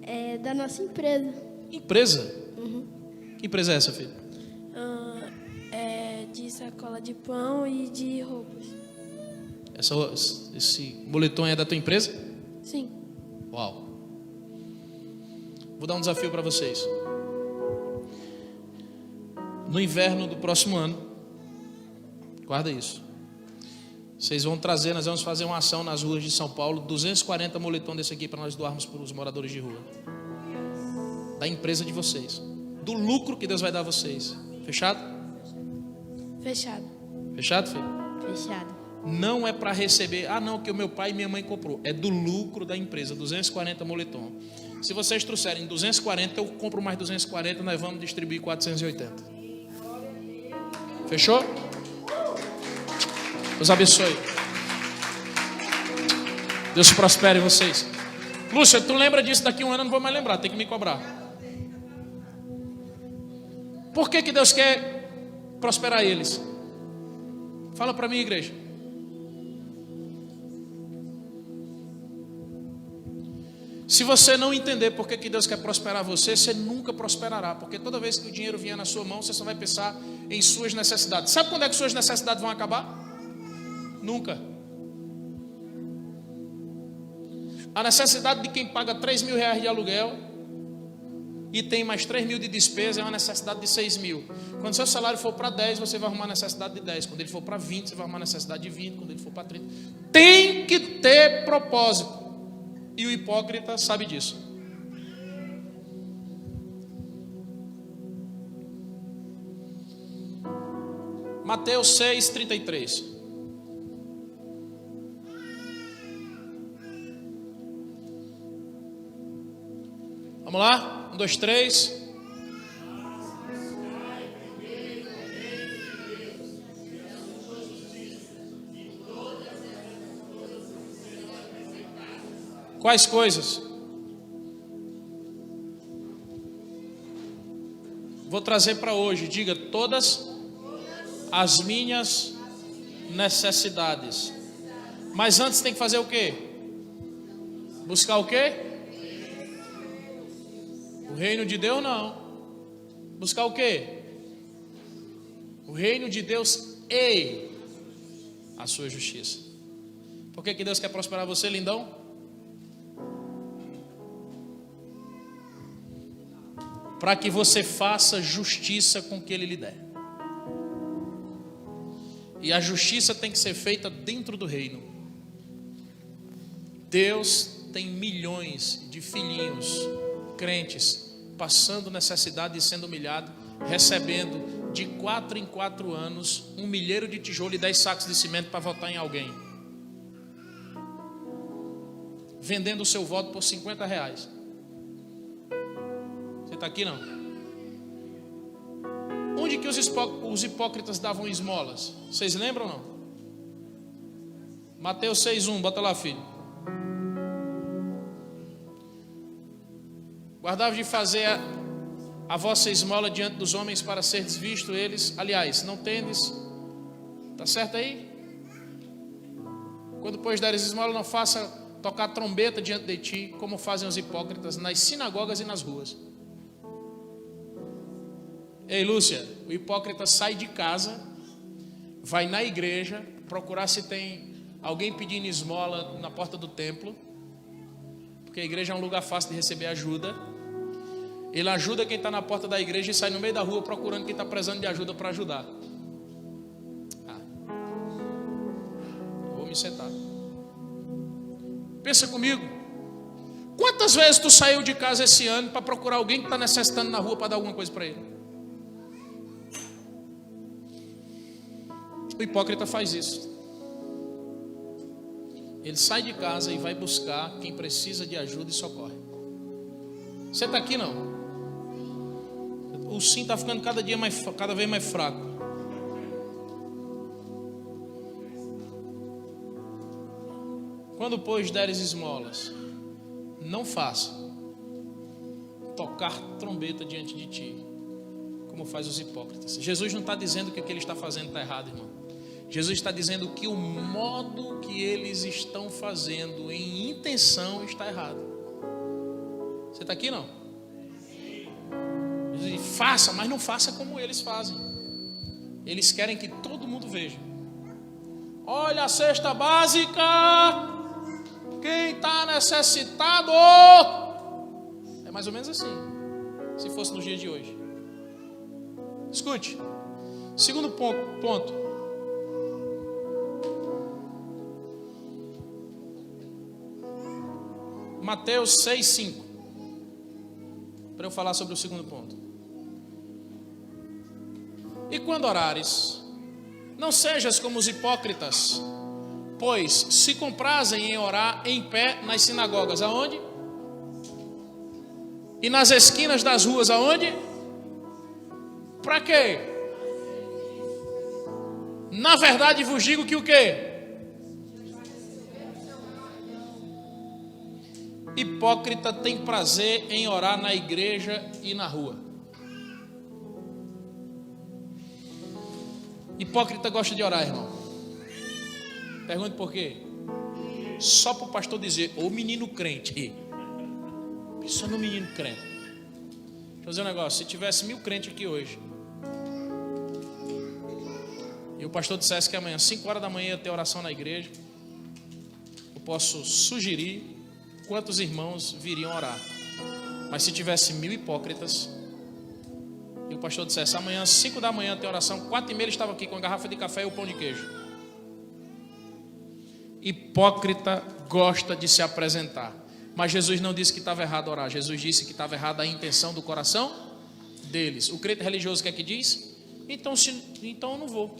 É da nossa empresa. Empresa? Uhum. Que empresa é essa, filho? É de sacola de pão e de roupas. Esse moletom é da tua empresa? Sim. Uau. Vou dar um desafio para vocês. No inverno do próximo ano, guarda isso. Vocês vão trazer, nós vamos fazer uma ação nas ruas de São Paulo, 240 moletons desse aqui para nós doarmos para os moradores de rua. Da empresa de vocês. Do lucro que Deus vai dar a vocês. Fechado? Fechado. Fechado, filho? Fechado. Não é para receber, não, que o meu pai e minha mãe comprou. É do lucro da empresa, 240 moletom. Se vocês trouxerem 240, eu compro mais 240, nós vamos distribuir 480. Fechou? Deus abençoe. Deus prospere vocês. Lúcia, tu lembra disso? Daqui a 1 ano eu não vou mais lembrar, tem que me cobrar. Por que Deus quer prosperar eles? Fala para mim, igreja. Se você não entender por que Deus quer prosperar você, você nunca prosperará. Porque toda vez que o dinheiro vier na sua mão, você só vai pensar em suas necessidades. Sabe quando é que suas necessidades vão acabar? Nunca. A necessidade de quem paga 3 mil reais de aluguel e tem mais 3 mil de despesa é uma necessidade de 6 mil. Quando seu salário for para 10, você vai arrumar a necessidade de 10. Quando ele for para 20, você vai arrumar a necessidade de 20. Quando ele for para 30. Tem que ter propósito. E o hipócrita sabe disso. Mateus 6:33. Vamos lá? 1, 2, 3. Quais coisas? Vou trazer para hoje. Diga: todas as minhas necessidades. Mas antes tem que fazer o quê? Buscar o quê? O reino de Deus não. Buscar o quê? O reino de Deus e a sua justiça. Por que Deus quer prosperar você, lindão? Para que você faça justiça com o que Ele lhe der. E a justiça tem que ser feita dentro do reino. Deus tem milhões de filhinhos, crentes, passando necessidade e sendo humilhado, recebendo de 4 em 4 anos 1 milheiro de tijolo e 10 sacos de cimento para votar em alguém. Vendendo o seu voto por 50 reais. Você está aqui não? Onde que os hipócritas davam esmolas? Vocês lembram ou não? Mateus 6:1, bota lá, filho. Guardava de fazer a vossa esmola diante dos homens para seres vistos eles. Aliás, não tendes. Está certo aí? Quando pois deres esmola, não faça tocar trombeta diante de ti, como fazem os hipócritas nas sinagogas e nas ruas. Ei, Lúcia, o hipócrita sai de casa, vai na igreja, procurar se tem alguém pedindo esmola na porta do templo, porque a igreja é um lugar fácil de receber ajuda. Ele ajuda quem está na porta da igreja e sai no meio da rua procurando quem está precisando de ajuda para ajudar. Vou me sentar. Pensa comigo. Quantas vezes tu saiu de casa esse ano para procurar alguém que está necessitando na rua para dar alguma coisa para ele? O hipócrita faz isso. Ele sai de casa e vai buscar quem precisa de ajuda e socorre. Você está aqui não? O sim está ficando cada vez mais fraco. Quando pois deres esmolas, não faça tocar trombeta diante de ti, como faz os hipócritas. Jesus não está dizendo que o que ele está fazendo está errado, irmão. Jesus está dizendo que o modo que eles estão fazendo em intenção está errado. Você está aqui não? Jesus diz, faça, mas não faça como eles fazem. Eles querem que todo mundo veja. Olha a cesta básica. Quem está necessitado? É mais ou menos assim, se fosse nos dias de hoje. Escute. Segundo ponto. Mateus 6:5. Para eu falar sobre o segundo ponto. E quando orares, não sejas como os hipócritas, pois se comprazem em orar em pé nas sinagogas, aonde? E nas esquinas das ruas, aonde? Para quê? Na verdade vos digo que o quê? Hipócrita tem prazer em orar na igreja e na rua. Hipócrita gosta de orar, irmão. Pergunte por quê? Só para o pastor dizer, ô menino crente. Pensa no menino crente. Deixa eu dizer um negócio, se tivesse 1000 crentes aqui hoje, e o pastor dissesse que amanhã, 5 horas da manhã, ia ter oração na igreja, eu posso sugerir quantos irmãos viriam orar. Mas se tivesse 1000 hipócritas, e o pastor dissesse, amanhã, 5 da manhã, tem oração, 4h30 ele estava aqui com a garrafa de café e o pão de queijo. Hipócrita gosta de se apresentar. Mas Jesus não disse que estava errado orar. Jesus disse que estava errada a intenção do coração deles. O crente religioso, o que é que diz? Então eu não vou.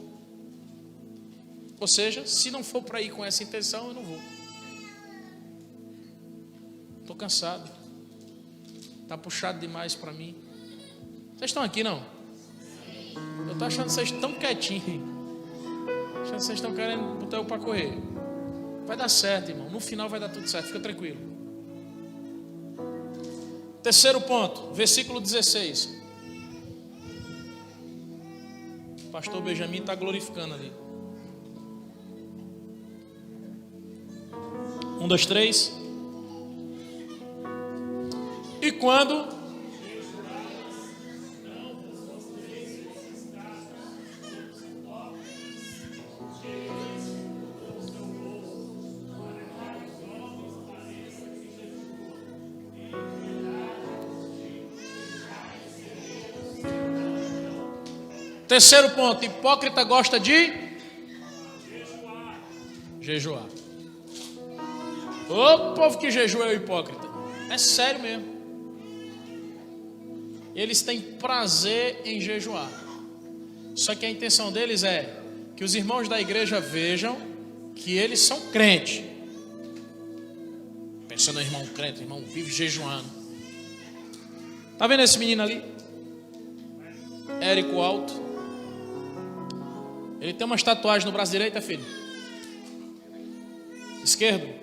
Ou seja, se não for para ir com essa intenção, eu não vou. Estou cansado. Está puxado demais para mim. Vocês estão aqui, não? Eu estou achando que vocês estão quietinhos. Achando que vocês estão querendo botar eu para correr. Vai dar certo, irmão. No final vai dar tudo certo. Fica tranquilo. Terceiro ponto, versículo 16. O pastor Benjamin está glorificando ali. 1, 2, 3. E quando terceiro ponto, hipócrita gosta de jejuar. O povo que jejua é o hipócrita. É sério mesmo. Eles têm prazer em jejuar. Só que a intenção deles é que os irmãos da igreja vejam que eles são crentes. Pensa no irmão crente, irmão vive jejuando. Tá vendo esse menino ali? Érico Alto. Ele tem uma tatuagem no braço direito, filho? Esquerdo.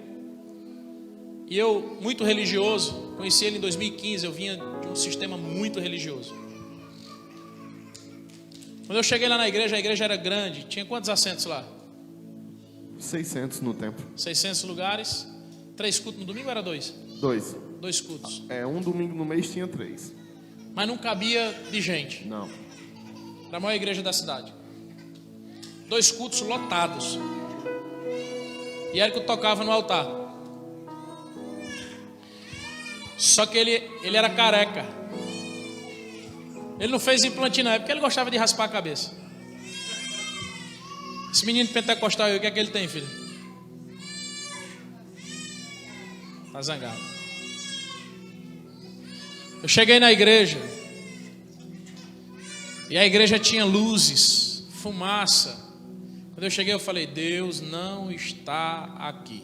E eu, muito religioso, conheci ele em 2015, eu vinha de um sistema muito religioso. Quando eu cheguei lá na igreja, a igreja era grande. Tinha quantos assentos lá? 600 no templo. 600 lugares. 3 cultos no domingo ou era 2? 2. 2 cultos. Um domingo no mês tinha 3. Mas não cabia de gente. Não. Era a maior igreja da cidade. 2 cultos lotados. E Érico tocava no altar. Só que ele era careca. Ele não fez implante não, é porque ele gostava de raspar a cabeça. Esse menino pentecostal aí, o que é que ele tem, filho? Tá zangado. Eu cheguei na igreja. E a igreja tinha luzes, fumaça. Quando eu cheguei eu falei, Deus não está aqui.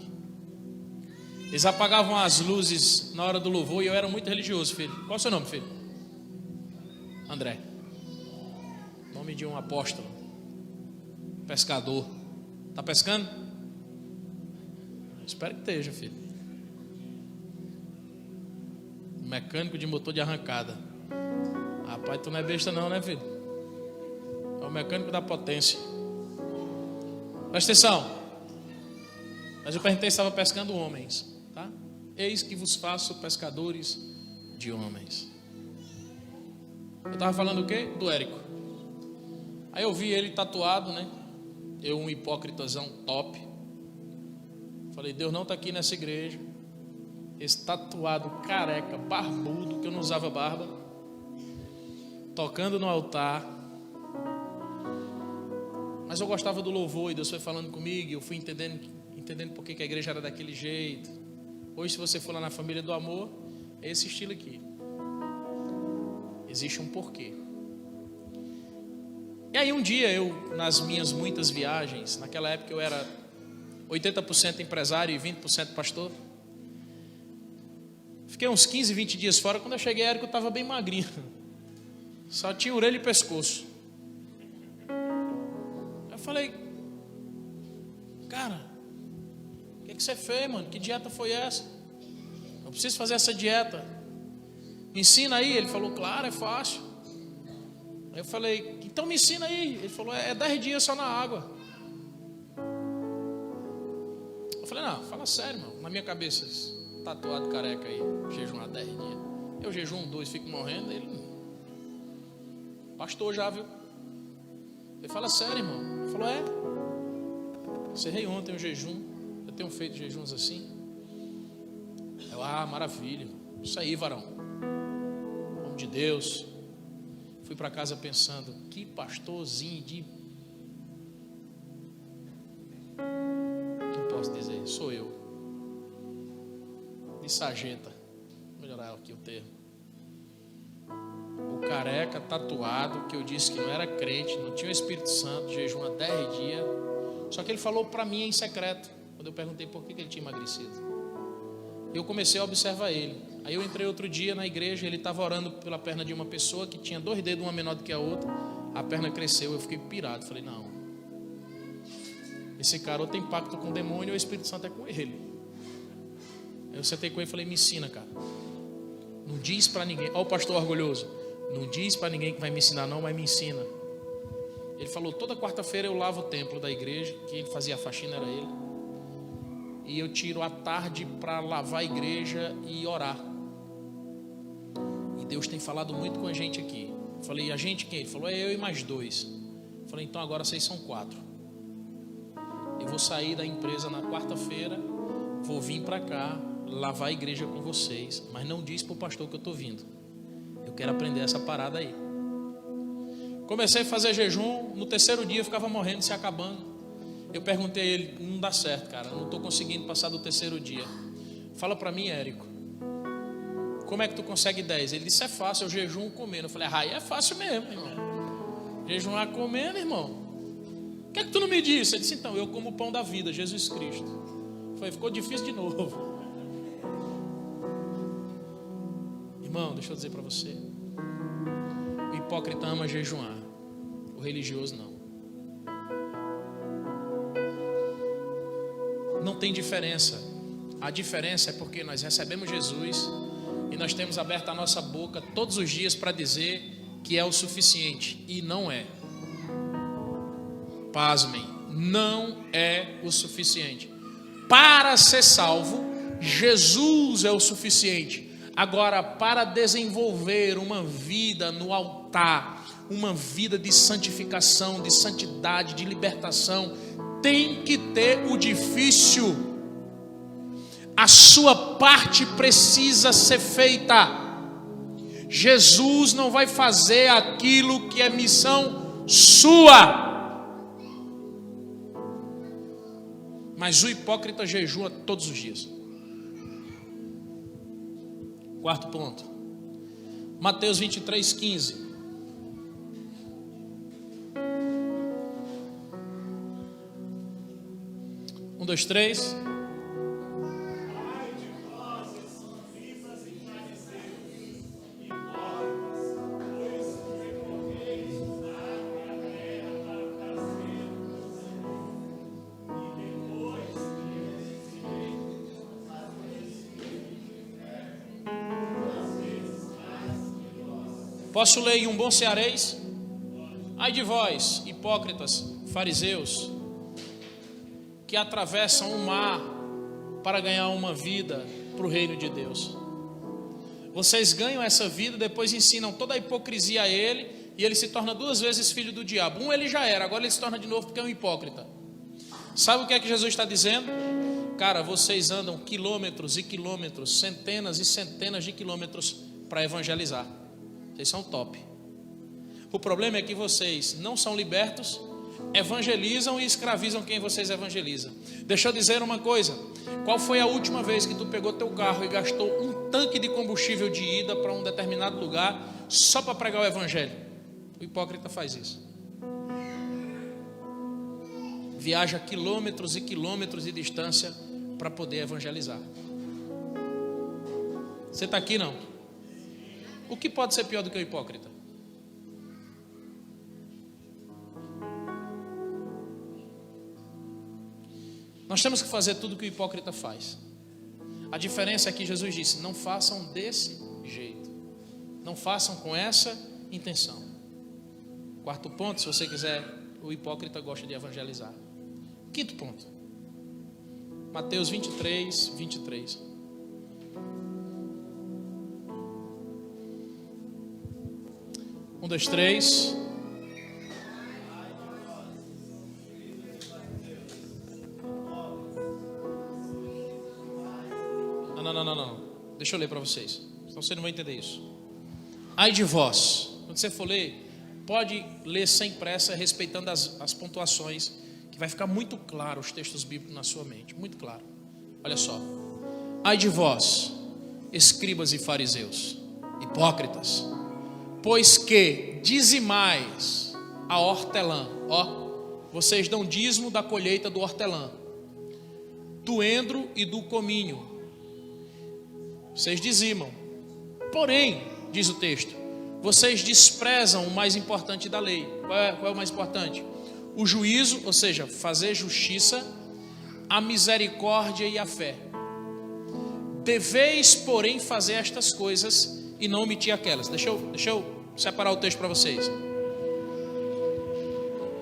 Eles apagavam as luzes na hora do louvor e eu era muito religioso, filho. Qual é o seu nome, filho? André. Nome de um apóstolo. Pescador. Tá pescando? Espero que esteja, filho. Mecânico de motor de arrancada. Rapaz, tu não é besta não, né, filho? É o mecânico da potência. Presta atenção. Mas eu perguntei se estava pescando homens, tá? Eis que vos faço pescadores de homens. Eu estava falando o quê? Do Érico. Aí eu vi ele tatuado, né? Eu, um hipócritazão top. Falei, Deus não está aqui nessa igreja. Esse tatuado careca, barbudo, que eu não usava barba, tocando no altar. Mas eu gostava do louvor e Deus foi falando comigo e eu fui entendendo por que a igreja era daquele jeito. Hoje, se você for lá na Família do Amor, é esse estilo aqui. Existe um porquê. E aí um dia eu, nas minhas muitas viagens, naquela época eu era 80% empresário e 20% pastor. Fiquei uns 15, 20 dias fora. Quando eu cheguei, Érico estava bem magrinho. Só tinha orelha e pescoço. Eu falei, cara, o que você fez, mano? Que dieta foi essa? Eu preciso fazer essa dieta. Me ensina aí. Ele falou, claro, é fácil. Aí eu falei, então me ensina aí. Ele falou, é 10 dias só na água. Eu falei, não, fala sério, mano. Na minha cabeça, tatuado careca aí, jejuar 10 dias. Eu jejuo 2, fico morrendo. Ele, pastor já, viu? Ele fala, sério, irmão? Ele falou, encerrei ontem o jejum. Eu tenho feito jejuns assim. Eu, maravilha. Isso aí, varão. Em nome de Deus. Fui para casa pensando, que pastorzinho de... Não posso dizer, sou eu. De sarjeta. Vou melhorar aqui o termo. O careca tatuado, que eu disse que não era crente, não tinha o Espírito Santo, jejum há 10 dias. Só que ele falou para mim em secreto, quando eu perguntei por que ele tinha emagrecido. Eu comecei a observar ele. Aí eu entrei outro dia na igreja, ele estava orando pela perna de uma pessoa que tinha 2 dedos, uma menor do que a outra. A perna cresceu, eu fiquei pirado. Falei, não, esse cara ou tem pacto com o demônio ou o Espírito Santo é com ele. Aí eu sentei com ele e falei, me ensina, cara. Não diz para ninguém. Olha o pastor orgulhoso. Não diz para ninguém que vai me ensinar não, mas me ensina. Ele falou, toda quarta-feira eu lavo o templo da igreja, quem fazia a faxina era ele. E eu tiro a tarde para lavar a igreja e orar. E Deus tem falado muito com a gente aqui. Eu falei, a gente quem? Ele falou, eu e mais 2. Eu falei, então agora vocês são 4. Eu vou sair da empresa na quarta-feira, vou vir para cá, lavar a igreja com vocês, mas não diz para o pastor que eu estou vindo. Eu quero aprender essa parada aí. Comecei a fazer jejum, no 3º dia eu ficava morrendo, se acabando. Eu perguntei a ele, não dá certo, cara, não estou conseguindo passar do 3º dia. Fala para mim, Érico, como é que tu consegue 10? Ele disse, é fácil, eu jejum comendo. Eu falei, é fácil mesmo, irmão. Jejuar comendo, irmão. O que é que tu não me disse? Ele disse, então, eu como o pão da vida, Jesus Cristo. Eu falei, ficou difícil de novo. Irmão, deixa eu dizer para você. O hipócrita ama jejuar, o religioso não. Não tem diferença. A diferença é porque nós recebemos Jesus e nós temos aberto a nossa boca todos os dias para dizer que é o suficiente. E não é. Pasmem, não é o suficiente. Para ser salvo, Jesus é o suficiente. Agora, para desenvolver uma vida no altar, uma vida de santificação, de santidade, de libertação, tem que ter o difícil. A sua parte precisa ser feita. Jesus não vai fazer aquilo que é missão sua. Mas o hipócrita jejua todos os dias. 4º ponto. Mateus 23:15. Um, dois, três. Posso ler em um bom cearês? Ai de vós, hipócritas, fariseus, que atravessam o mar para ganhar uma vida para o reino de Deus. Vocês ganham essa vida, depois ensinam toda a hipocrisia a ele, e ele se torna 2 vezes filho do diabo. Ele já era, agora ele se torna de novo porque é um hipócrita. Sabe o que é que Jesus está dizendo? Cara, vocês andam quilômetros e quilômetros, centenas e centenas de quilômetros para evangelizar. Vocês são top. O problema é que vocês não são libertos, evangelizam e escravizam quem vocês evangelizam. Deixa eu dizer uma coisa. Qual foi a última vez que tu pegou teu carro e gastou um tanque de combustível de ida para um determinado lugar só para pregar o evangelho? O hipócrita faz isso. Viaja quilômetros e quilômetros de distância para poder evangelizar. Você está aqui não? O que pode ser pior do que o hipócrita? Nós temos que fazer tudo o que o hipócrita faz. A diferença é que Jesus disse, não façam desse jeito. Não façam com essa intenção. 4º ponto, se você quiser, o hipócrita gosta de evangelizar. 5º ponto. Mateus 23:23. Um, dois, três. Não. Deixa eu ler para vocês. Senão você não vai entender isso. Ai de vós. Quando você for ler, pode ler sem pressa, respeitando as pontuações, que vai ficar muito claro os textos bíblicos na sua mente. Muito claro. Olha só. Ai de vós, escribas e fariseus, hipócritas, pois que dizimais a hortelã. Vocês dão dízimo da colheita do hortelã, do endro e do cominho. Vocês dizimam. Porém, diz o texto, vocês desprezam o mais importante da lei. Qual é o mais importante? O juízo, ou seja, fazer justiça, a misericórdia e a fé. Deveis, porém, fazer estas coisas e não omitir aquelas. Deixa eu separar o texto para vocês.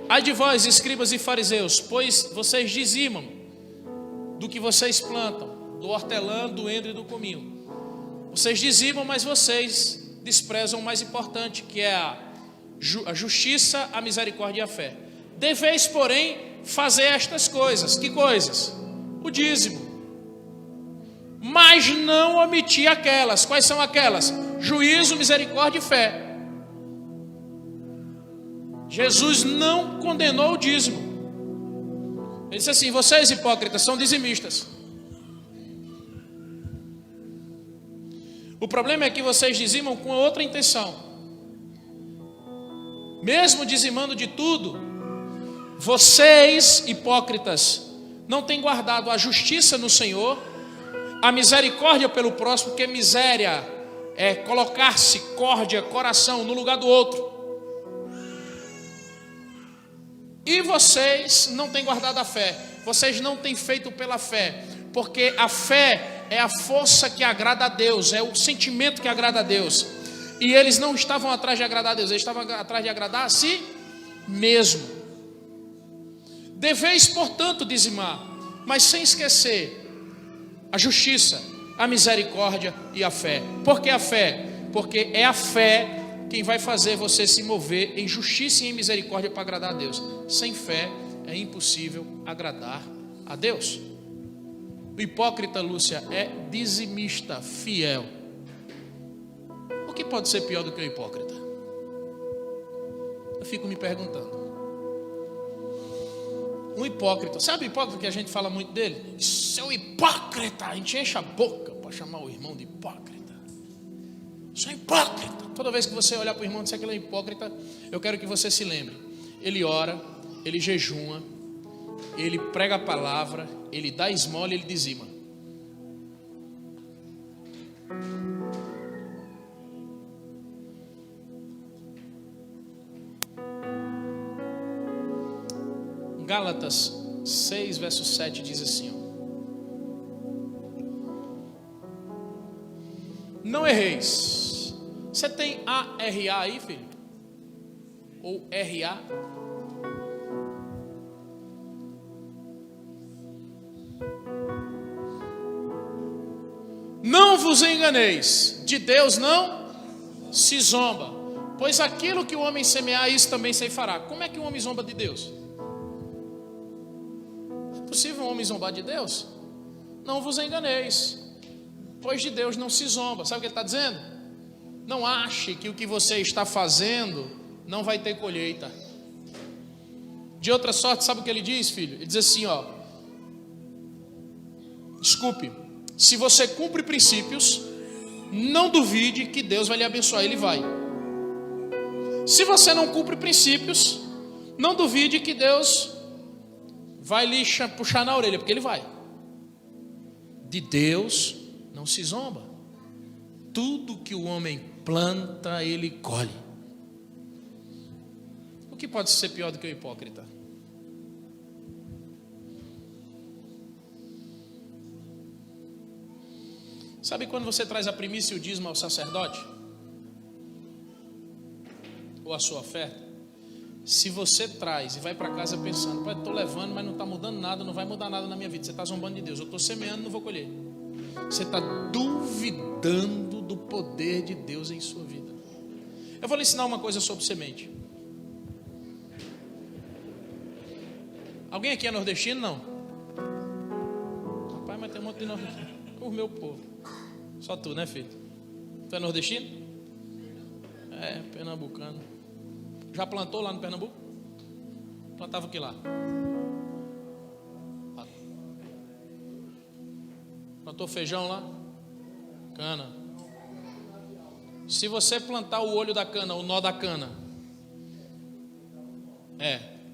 Ai de vós, escribas e fariseus, pois vocês dizimam do que vocês plantam, do hortelã, do endro e do cominho. Vocês dizimam, mas vocês desprezam o mais importante, que é a justiça, a misericórdia e a fé. Deveis, porém, fazer estas coisas. Que coisas? O dízimo. Mas não omitir aquelas. Quais são aquelas? Juízo, misericórdia e fé. Jesus não condenou o dízimo. Ele disse assim: vocês hipócritas são dizimistas. O problema é que vocês dizimam com outra intenção. Mesmo dizimando de tudo, vocês hipócritas não têm guardado a justiça no Senhor, a misericórdia pelo próximo, porque miséria é colocar-se, córdia, coração no lugar do outro. E vocês não têm guardado a fé. Vocês não têm feito pela fé, porque a fé é a força que agrada a Deus, é o sentimento que agrada a Deus. E eles não estavam atrás de agradar a Deus, eles estavam atrás de agradar a si mesmo. Deveis, portanto, dizimar, mas sem esquecer a justiça, a misericórdia e a fé. Por que a fé? Porque é a fé quem vai fazer você se mover em justiça e em misericórdia para agradar a Deus. Sem fé é impossível agradar a Deus. O hipócrita, Lúcia, é dizimista fiel. O que pode ser pior do que o hipócrita? Eu fico me perguntando. Um hipócrita, sabe o hipócrita que a gente fala muito dele? Isso é um hipócrita. A gente enche a boca para chamar o irmão de hipócrita. Isso é hipócrita. Toda vez que você olhar para o irmão e disser que ele é hipócrita, eu quero que você se lembre. Ele ora, ele jejuma, ele prega a palavra, ele dá esmola e ele dizima. Gálatas 6, verso 7 diz assim: não erreis. Você tem ARA aí, filho? Ou RA? Não vos enganeis, de Deus não se zomba, pois aquilo que o homem semear, isso também ceifará. Como é que o homem zomba de Deus? É possível um homem zombar de Deus? Não vos enganeis, pois de Deus não se zomba. Sabe o que ele está dizendo? Não ache que o que você está fazendo não vai ter colheita. De outra sorte, sabe o que ele diz, filho? Ele diz assim, desculpe, se você cumpre princípios, não duvide que Deus vai lhe abençoar. Ele vai. Se você não cumpre princípios, não duvide que Deus vai lhe puxar na orelha, porque Ele vai. De Deus não se zomba. Tudo que o homem planta, ele colhe. O que pode ser pior do que o hipócrita? Sabe quando você traz a primícia e o dízimo ao sacerdote? Ou a sua oferta? Se você traz e vai para casa pensando, pai, estou levando, mas não está mudando nada, não vai mudar nada na minha vida. Você está zombando de Deus. Eu estou semeando, não vou colher. Você está duvidando do poder de Deus em sua vida. Eu vou lhe ensinar uma coisa sobre semente. Alguém aqui é nordestino? Não? Rapaz, mas tem um monte de nordestino. O meu povo. Só tu, né, filho? Tu é nordestino? É, pernambucano. Já plantou lá no Pernambuco? Plantava o que lá? Plantou feijão lá? Cana. Se você plantar o olho da cana, o nó da cana.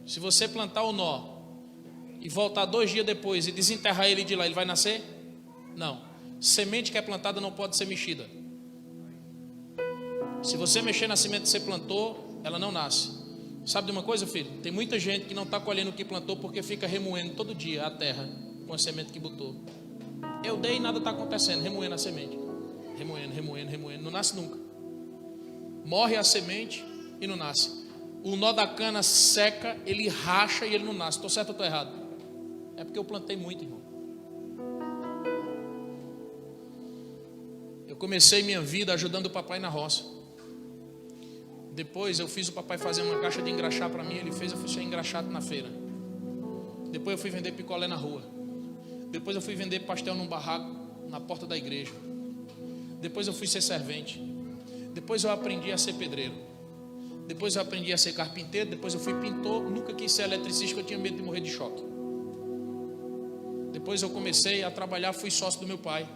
Se você plantar o nó e voltar 2 dias depois e desenterrar ele de lá, ele vai nascer? Não. Semente que é plantada não pode ser mexida. Se você mexer na semente que você plantou, ela não nasce. Sabe de uma coisa, filho? Tem muita gente que não está colhendo o que plantou porque fica remoendo todo dia a terra com a semente que botou. Eu dei e nada está acontecendo, remoendo a semente. Remoendo, não nasce nunca. Morre a semente e não nasce. O nó da cana seca, ele racha e ele não nasce. Estou certo ou estou errado? É porque eu plantei muito, irmão. Eu comecei minha vida ajudando o papai na roça. Depois eu fiz o papai fazer uma caixa de engraxar para mim. Ele fez, eu fui ser engraxado na feira. Depois eu fui vender picolé na rua. Depois eu fui vender pastel num barraco na porta da igreja. Depois eu fui ser servente. Depois eu aprendi a ser pedreiro. Depois eu aprendi a ser carpinteiro. Depois eu fui pintor. Nunca quis ser eletricista, porque eu tinha medo de morrer de choque. Depois eu comecei a trabalhar, fui sócio do meu pai.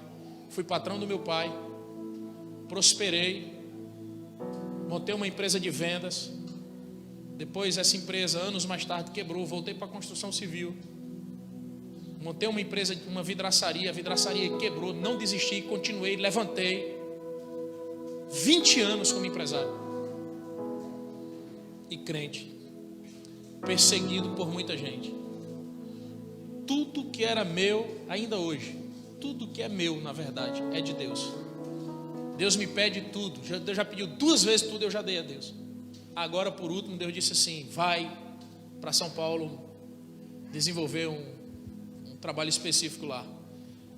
Fui patrão do meu pai. Prosperei. Montei uma empresa de vendas. Depois essa empresa, anos mais tarde, quebrou. Voltei para a construção civil. Montei uma empresa, uma vidraçaria. A vidraçaria quebrou. Não desisti, continuei, levantei. 20 anos como empresário. E crente. Perseguido por muita gente. Tudo que era meu, ainda hoje, tudo que é meu, na verdade, é de Deus. Deus me pede tudo. Deus já pediu 2 vezes tudo, eu já dei a Deus. Agora, por último, Deus disse assim: vai para São Paulo desenvolver um trabalho específico lá.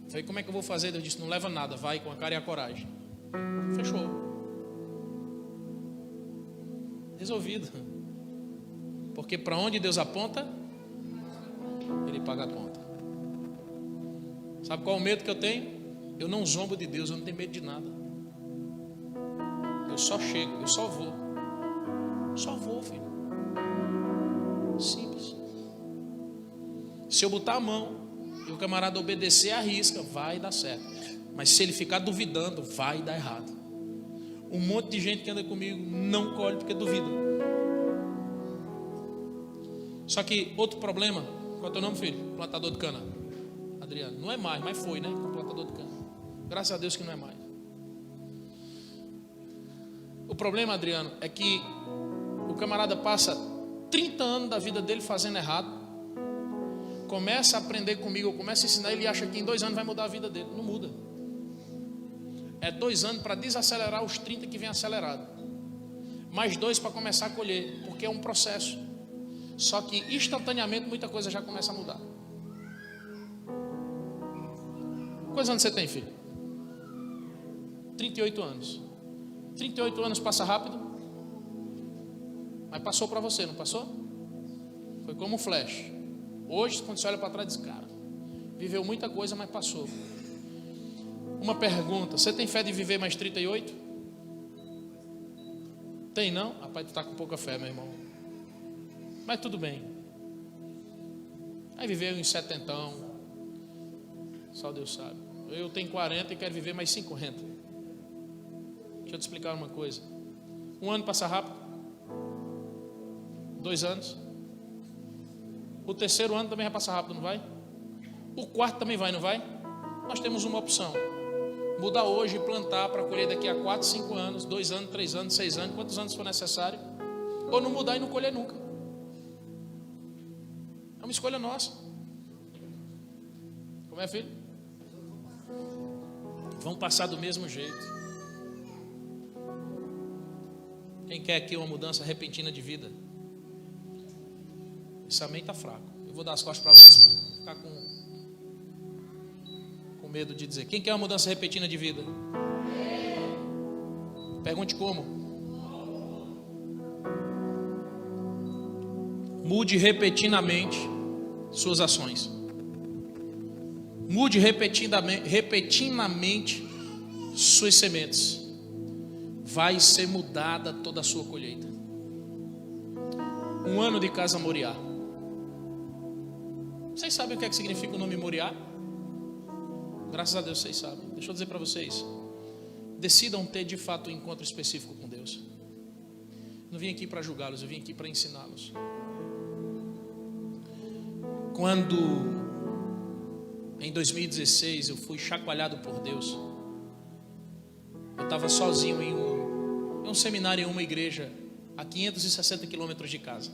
Eu falei: como é que eu vou fazer? Deus disse: não leva nada, vai com a cara e a coragem. Fechou. Resolvido. Porque para onde Deus aponta, Ele paga a conta. Sabe qual é o medo que eu tenho? Eu não zombo de Deus, eu não tenho medo de nada. Eu só chego, eu só vou. Só vou, filho. Simples. Se eu botar a mão e o camarada obedecer à risca, vai dar certo. Mas se ele ficar duvidando, vai dar errado. Um monte de gente que anda comigo não colhe porque duvida. Só que outro problema, qual é o teu nome, filho? Plantador de cana. Adriano. Não é mais, mas foi, né? Plantador de cana. Graças a Deus que não é mais. O problema, Adriano, é que o camarada passa 30 anos da vida dele fazendo errado. Começa a aprender comigo, eu começo a ensinar, ele acha que em 2 anos vai mudar a vida dele. Não muda. É 2 anos para desacelerar os 30 que vem acelerado. Mais 2 para começar a colher, porque é um processo. Só que instantaneamente muita coisa já começa a mudar. Quantos anos você tem, filho? 38 anos. 38 anos passa rápido? Mas passou para você, não passou? Foi como um flash. Hoje, quando você olha para trás, diz: cara, viveu muita coisa, mas passou. Uma pergunta: você tem fé de viver mais 38? Tem não? Rapaz, tu está com pouca fé, meu irmão. Mas tudo bem. Aí viveu em 70. Só Deus sabe. Eu tenho 40 e quero viver mais 50. Deixa eu te explicar uma coisa. 1 ano passa rápido. 2 anos. O 3º ano também vai passar rápido, não vai? O 4º também vai, não vai? Nós temos uma opção: mudar hoje e plantar para colher daqui a 4, 5 anos, 2 anos, 3 anos, 6 anos, quantos anos for necessário. Ou não mudar e não colher nunca. É uma escolha nossa. Como é, filho? Vão passar do mesmo jeito. Quem quer aqui uma mudança repentina de vida? Esse amém está fraco. Eu vou dar as costas para vocês, ficar com medo de dizer. Quem quer uma mudança repentina de vida? Pergunte como. Mude repentinamente suas ações. Mude repentinamente suas sementes. Vai ser mudada toda a sua colheita. 1 ano de casa Moriá. Vocês sabem o que é que significa o nome Moriá? Graças a Deus vocês sabem. Deixa eu dizer para vocês. Decidam ter de fato um encontro específico com Deus. Não vim aqui para julgá-los, eu vim aqui para ensiná-los. Quando em 2016 eu fui chacoalhado por Deus, eu estava sozinho em um seminário em uma igreja a 560 quilômetros de casa.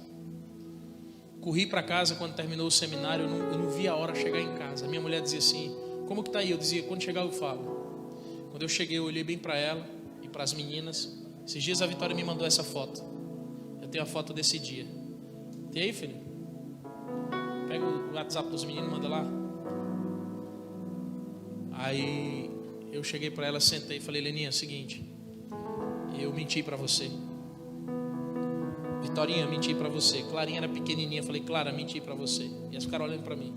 Corri para casa. Quando terminou o seminário, eu não vi a hora chegar em casa. Minha mulher dizia assim: como que tá aí? Eu dizia: quando chegar eu falo. Quando eu cheguei, eu olhei bem para ela e para as meninas. Esses dias a Vitória me mandou essa foto. Eu tenho a foto desse dia. Tem aí, filho? Pega o WhatsApp dos meninos e manda lá. Aí eu cheguei para ela, sentei e falei: Leninha, é o seguinte, eu menti para você. Vitorinha, menti para você. Clarinha era pequenininha, falei: Clara, menti para você. E elas ficaram olhando para mim.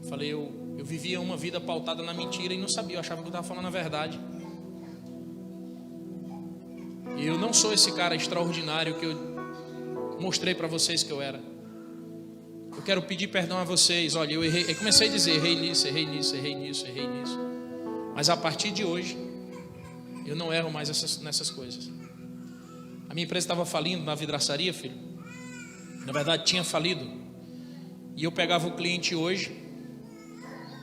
Falei: eu vivia uma vida pautada na mentira e não sabia, eu achava que eu estava falando a verdade. E eu não sou esse cara extraordinário que eu mostrei para vocês que eu era. Eu quero pedir perdão a vocês. Olha, eu errei. Eu comecei a dizer: errei nisso, errei nisso, errei nisso, errei nisso. Mas a partir de hoje, eu não erro mais nessas coisas. A minha empresa estava falindo na vidraçaria, filho. Na verdade, tinha falido. E eu pegava o cliente hoje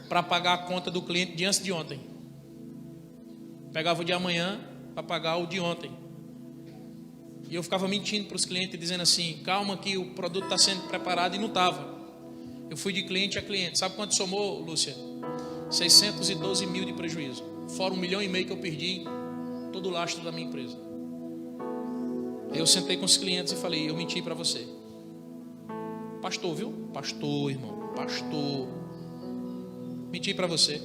para pagar a conta do cliente de antes de ontem. Pegava o de amanhã para pagar o de ontem. E eu ficava mentindo para os clientes, dizendo assim: calma que o produto está sendo preparado, e não estava. Eu fui de cliente a cliente. Sabe quanto somou, Lúcia? 612 mil de prejuízo. Fora 1,5 milhão que eu perdi todo o lastro da minha empresa. Aí eu sentei com os clientes e falei: eu menti para você. Pastor, viu? Pastor, irmão, pastor. Menti para você.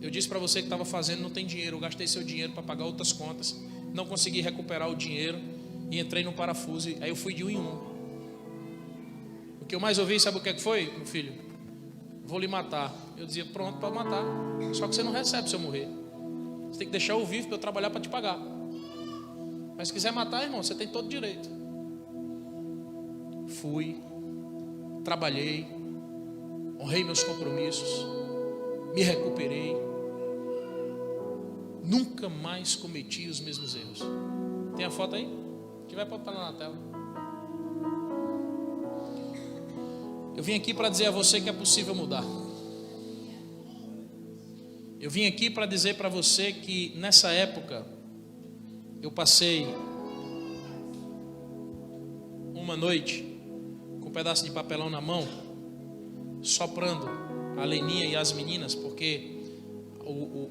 Eu disse para você que estava fazendo, não tem dinheiro. Eu gastei seu dinheiro para pagar outras contas. Não consegui recuperar o dinheiro e entrei no parafuso. Aí eu fui de um em um. O que eu mais ouvi, sabe o que é que foi, meu filho? Vou lhe matar. Eu dizia: pronto, para matar. Só que você não recebe se eu morrer. Você tem que deixar eu vivo para eu trabalhar para te pagar. Mas se quiser matar, irmão, você tem todo direito. Fui, trabalhei, honrei meus compromissos, me recuperei. Nunca mais cometi os mesmos erros. Tem a foto aí? Que vai botar lá na tela. Eu vim aqui para dizer a você que é possível mudar. Eu vim aqui para dizer para você que nessa época eu passei uma noite com um pedaço de papelão na mão, soprando a Leninha e as meninas, porque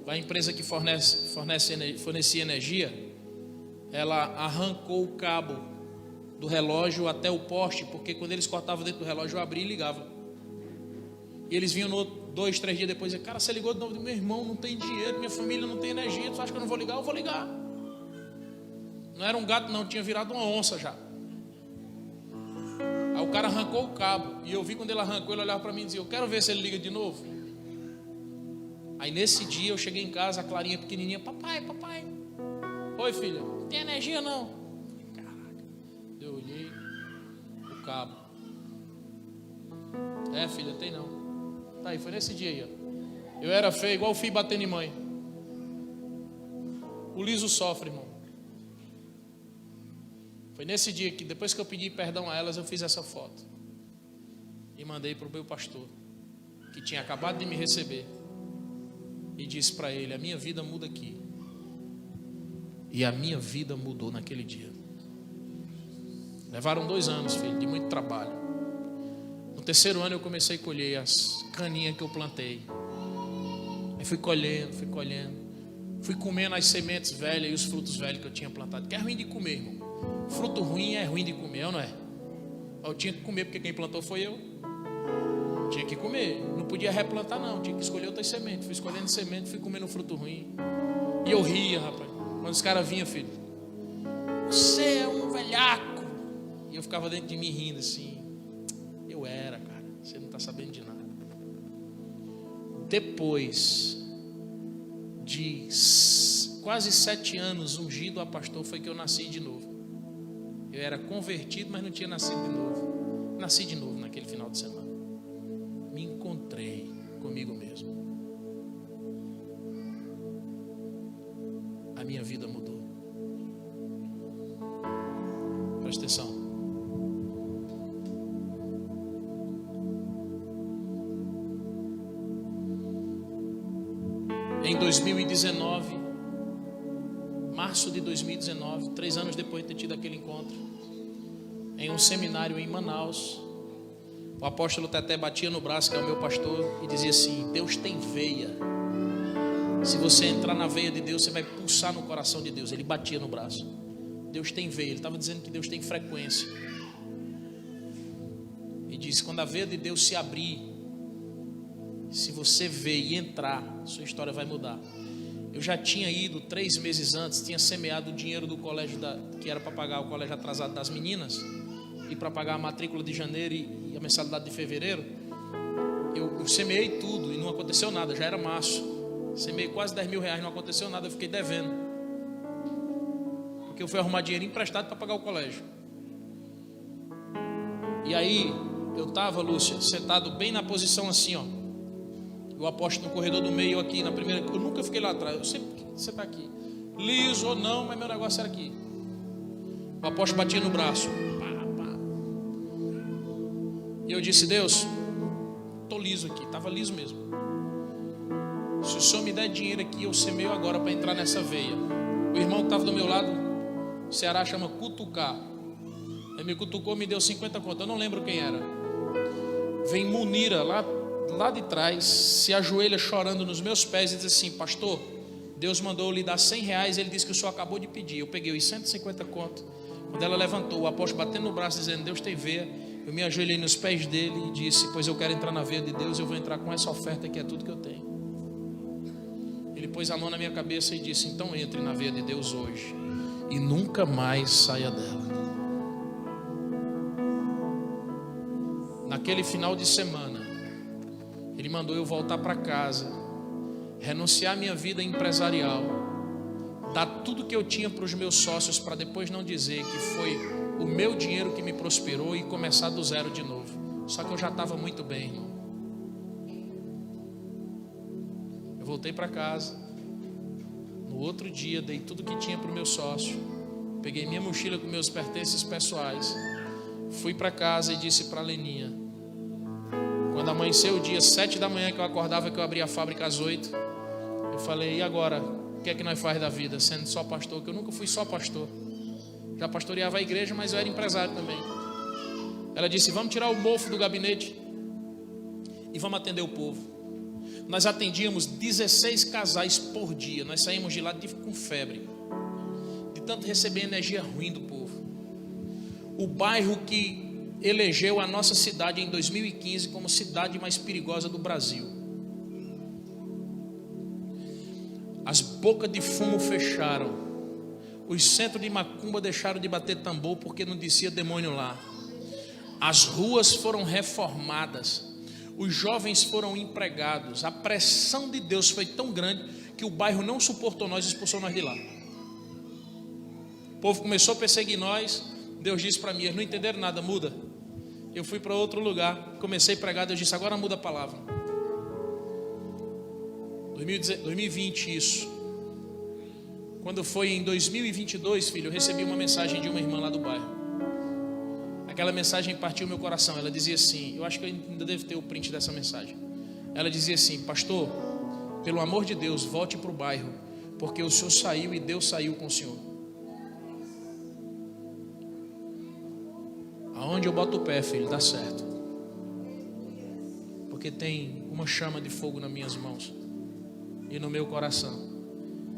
a empresa que fornecia energia, ela arrancou o cabo do relógio até o poste, porque quando eles cortavam dentro do relógio, eu abria e ligava. E eles vinham 2, 3 dias depois e diziam: cara, você ligou de novo? Meu irmão, não tem dinheiro, minha família não tem energia, tu acha que eu não vou ligar? Eu vou ligar. Não era um gato não, tinha virado uma onça já. Aí o cara arrancou o cabo, e eu vi quando ele arrancou, ele olhava para mim e dizia: eu quero ver se ele liga de novo. Aí nesse dia eu cheguei em casa, a Clarinha pequenininha: papai, papai. Oi, filha, não tem energia não? Caraca, eu olhei o cabo. É, filha, tem não. Tá aí, foi nesse dia aí, ó. Eu era feio, igual o filho batendo em mãe. O liso sofre, irmão. Foi nesse dia que, depois que eu pedi perdão a elas, eu fiz essa foto e mandei para o meu pastor, que tinha acabado de me receber, e disse para ele: a minha vida muda aqui. E a minha vida mudou naquele dia. Levaram 2 anos, filho, de muito trabalho. No 3º ano eu comecei a colher as caninhas que eu plantei. Aí fui colhendo, fui comendo as sementes velhas e os frutos velhos que eu tinha plantado, que é ruim de comer, irmão. Fruto ruim é ruim de comer, não é? Eu tinha que comer, porque quem plantou foi eu. Tinha que comer, não podia replantar não, tinha que escolher outras sementes. Fui escolhendo semente, fui comendo fruto ruim. E eu ria, rapaz, quando os caras vinham: filho, você é um velhaco. E eu ficava dentro de mim rindo assim. Eu era, cara, você não está sabendo de nada. Depois de quase 7 anos ungido a pastor, foi que eu nasci de novo. Eu era convertido, mas não tinha nascido de novo. Nasci de novo naquele final de semana. Me encontrei comigo mesmo. A minha vida mudou. Presta atenção. Em 2019, março de 2019, 3 anos depois de ter tido aquele encontro, em um seminário em Manaus, o apóstolo Teté batia no braço, que é o meu pastor, e dizia assim: Deus tem veia. Se você entrar na veia de Deus, você vai pulsar no coração de Deus. Ele batia no braço. Deus tem veia. Ele estava dizendo que Deus tem frequência. E disse: quando a veia de Deus se abrir, se você ver e entrar, sua história vai mudar. Eu já tinha ido 3 meses antes, tinha semeado o dinheiro do colégio, que era para pagar o colégio atrasado das meninas, e para pagar a matrícula de janeiro e a mensalidade de fevereiro. Eu semeei tudo e não aconteceu nada, já era março. Semeei quase 10 mil reais, não aconteceu nada, eu fiquei devendo. Porque eu fui arrumar dinheiro emprestado para pagar o colégio. E aí, eu estava, Lúcia, sentado bem na posição assim, ó. O apóstolo no corredor do meio aqui, na primeira. Eu nunca fiquei lá atrás, eu sempre você está aqui. Liso ou não, mas meu negócio era aqui. O apóstolo batia no braço. Pá, pá. E eu disse: Deus, estou liso aqui, estava liso mesmo. Se o Senhor me der dinheiro aqui, eu semeio agora para entrar nessa veia. O irmão que estava do meu lado, o Ceará chama cutucar. Ele me cutucou, me deu 50 contas, eu não lembro quem era. Vem Munira lá de trás, se ajoelha chorando nos meus pés e diz assim: pastor, Deus mandou eu lhe dar 100 reais, ele disse que o senhor acabou de pedir. Eu peguei os 150 contos. Quando ela levantou, o apóstolo batendo no braço, dizendo: Deus tem veia, eu me ajoelhei nos pés dele e disse: pois eu quero entrar na veia de Deus, eu vou entrar com essa oferta que é tudo que eu tenho. Ele pôs a mão na minha cabeça e disse: então entre na veia de Deus hoje e nunca mais saia dela. Naquele final de semana, ele mandou eu voltar para casa, renunciar à minha vida empresarial, dar tudo que eu tinha para os meus sócios, para depois não dizer que foi o meu dinheiro que me prosperou, e começar do zero de novo. Só que eu já estava muito bem, irmão. Eu voltei para casa. No outro dia, dei tudo que tinha para o meu sócio, peguei minha mochila com meus pertences pessoais, fui para casa e disse para a Leninha, quando amanheceu o dia, 7 da manhã que eu acordava, que eu abria a fábrica às 8, eu falei: e agora? O que é que nós faz da vida? Sendo só pastor, que eu nunca fui só pastor. Já pastoreava a igreja, mas eu era empresário também. Ela disse: vamos tirar o mofo do gabinete e vamos atender o povo. Nós atendíamos 16 casais por dia. Nós saímos de lá com febre, de tanto receber energia ruim do povo. O bairro que elegeu a nossa cidade em 2015 como cidade mais perigosa do Brasil. As bocas de fumo fecharam. Os centros de macumba deixaram de bater tambor porque não descia demônio lá. As ruas foram reformadas. Os jovens foram empregados. A pressão de Deus foi tão grande que o bairro não suportou nós e expulsou nós de lá. O povo começou a perseguir nós. Deus disse para mim: eles não entenderam nada, muda. Eu fui para outro lugar, comecei a pregar. Deus disse: agora muda a palavra. 2020 isso. Quando foi em 2022, filho, eu recebi uma mensagem de uma irmã lá do bairro. Aquela mensagem partiu meu coração. Ela dizia assim, eu acho que eu ainda devo ter o print dessa mensagem. Ela dizia assim: pastor, pelo amor de Deus, volte para o bairro, porque o senhor saiu e Deus saiu com o senhor. Aonde eu boto o pé, filho, dá certo. Porque tem uma chama de fogo nas minhas mãos e no meu coração.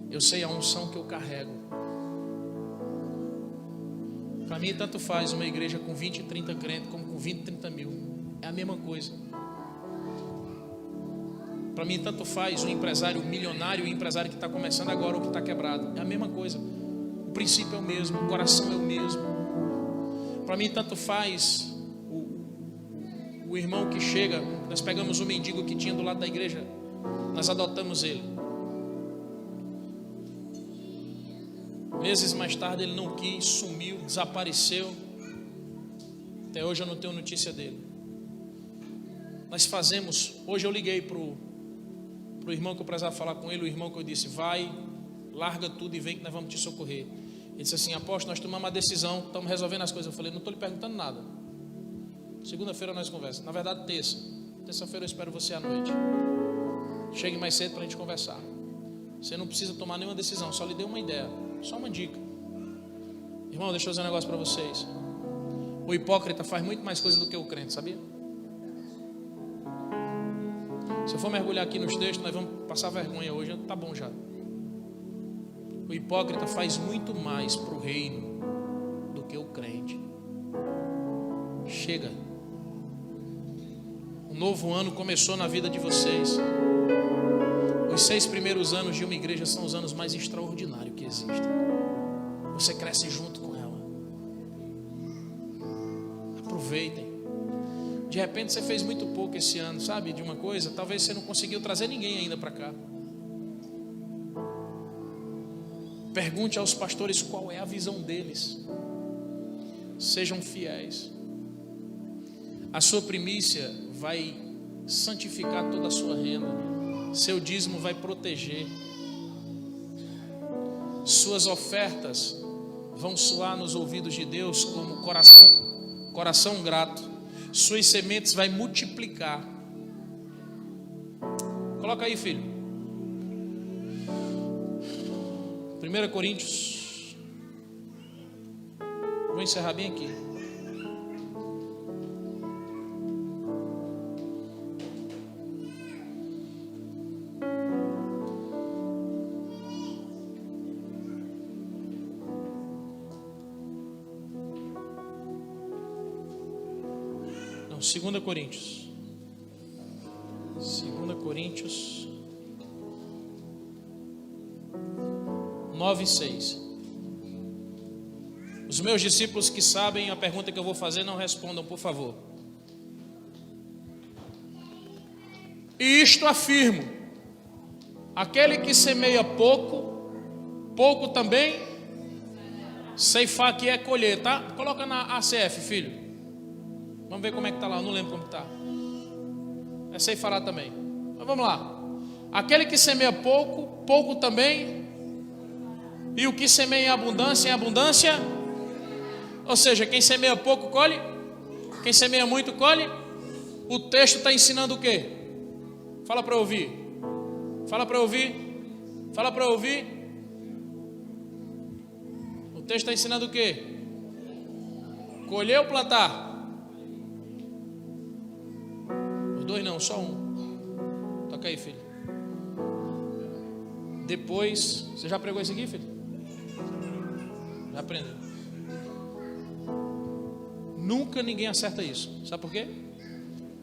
Eu sei a unção que eu carrego. Para mim tanto faz uma igreja com 20 e 30 crentes como com 20 e 30 mil. É a mesma coisa. Para mim tanto faz um empresário milionário e um empresário que está começando agora ou que está quebrado. É a mesma coisa. O princípio é o mesmo, o coração é o mesmo. Para mim tanto faz o irmão que chega. Nós pegamos o mendigo que tinha do lado da igreja, nós adotamos ele. Meses mais tarde ele não quis, sumiu, desapareceu. Até hoje eu não tenho notícia dele. Nós fazemos, hoje eu liguei pro irmão que eu precisava falar com ele, o irmão que eu disse, vai, larga tudo e vem que nós vamos te socorrer. Ele disse assim, apóstolo, nós tomamos uma decisão, estamos resolvendo as coisas. Eu falei, não estou lhe perguntando nada. Segunda-feira nós conversamos, na verdade terça-feira eu espero você à noite. Chegue mais cedo para a gente conversar. Você não precisa tomar nenhuma decisão, só lhe dei uma ideia, só uma dica. Irmão, deixa eu dizer um negócio para vocês. O hipócrita faz muito mais coisa do que o crente, sabia? Se eu for mergulhar aqui nos textos, nós vamos passar vergonha hoje, tá bom já. O hipócrita faz muito mais para o reino do que o crente. Chega. O novo ano começou na vida de vocês. Os 6 primeiros anos de uma igreja são os anos mais extraordinários que existem. Você cresce junto com ela. Aproveitem. De repente você fez muito pouco esse ano, sabe, de uma coisa. Talvez você não conseguiu trazer ninguém ainda para cá. Pergunte aos pastores qual é a visão deles. Sejam fiéis. A sua primícia vai santificar toda a sua renda. Seu dízimo vai proteger. Suas ofertas vão soar nos ouvidos de Deus como coração grato. Suas sementes vai multiplicar. Coloca aí, filho. 1 Coríntios. Vou encerrar bem aqui. Não, 2 Coríntios. 2 Coríntios 9:6. Os meus discípulos que sabem a pergunta que eu vou fazer não respondam, por favor. E isto afirmo: aquele que semeia pouco, pouco também ceifar, que é colher, tá? Coloca na ACF, filho. Vamos ver como é que está lá, eu não lembro como está. É ceifar lá também. Mas vamos lá. Aquele que semeia pouco, pouco também. E o que semeia em abundância. Ou seja, quem semeia pouco, colhe. Quem semeia muito, colhe. O texto está ensinando o quê? Fala para eu ouvir. Fala para eu ouvir. Fala para eu ouvir. O texto está ensinando o quê? Colher ou plantar? Os dois não, só um. Toca aí, filho. Depois, você já pregou isso aqui, filho? Já aprendeu. Nunca ninguém acerta isso. Sabe por quê?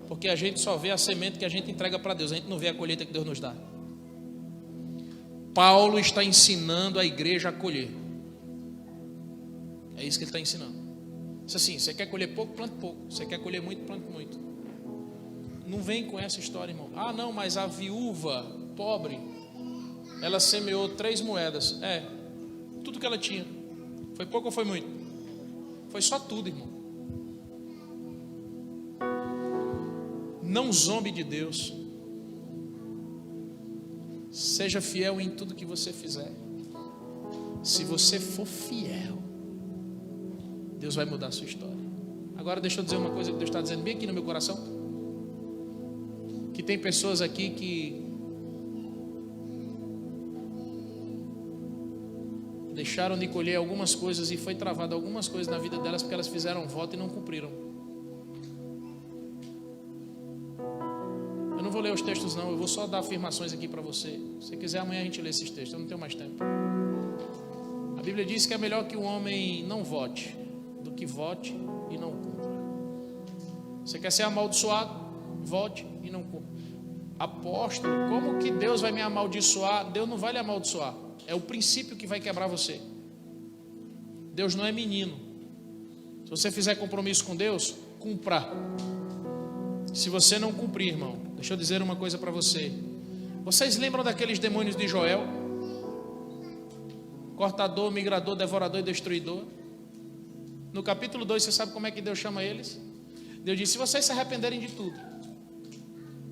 Porque a gente só vê a semente que a gente entrega para Deus. A gente não vê a colheita que Deus nos dá. Paulo está ensinando a igreja a colher. É isso que ele está ensinando. Diz assim, você quer colher pouco, plante pouco. Você quer colher muito, plante muito. Não vem com essa história, irmão. Ah, não, mas a viúva pobre, ela semeou 3 moedas. Tudo que ela tinha. Foi pouco ou foi muito? Foi só tudo, irmão. Não zombe de Deus. Seja fiel em tudo que você fizer. Se você for fiel, Deus vai mudar a sua história. Agora deixa eu dizer uma coisa que Deus está dizendo bem aqui no meu coração. Que tem pessoas aqui que deixaram de colher algumas coisas e foi travado algumas coisas na vida delas porque elas fizeram voto e não cumpriram. Eu não vou ler os textos não, eu vou só dar afirmações aqui para você. Se quiser amanhã a gente lê esses textos, eu não tenho mais tempo. A Bíblia diz que é melhor que o homem não vote do que vote e não cumpra. Você quer ser amaldiçoado? Vote e não cumpra. Apóstolo, como que Deus vai me amaldiçoar? Deus não vai lhe amaldiçoar. É o princípio que vai quebrar você. Deus não é menino. Se você fizer compromisso com Deus, cumpra. Se você não cumprir, irmão, deixa eu dizer uma coisa para você. Vocês lembram daqueles demônios de Joel? Cortador, migrador, devorador e destruidor. No capítulo 2, você sabe como é que Deus chama eles? Deus disse: se vocês se arrependerem de tudo,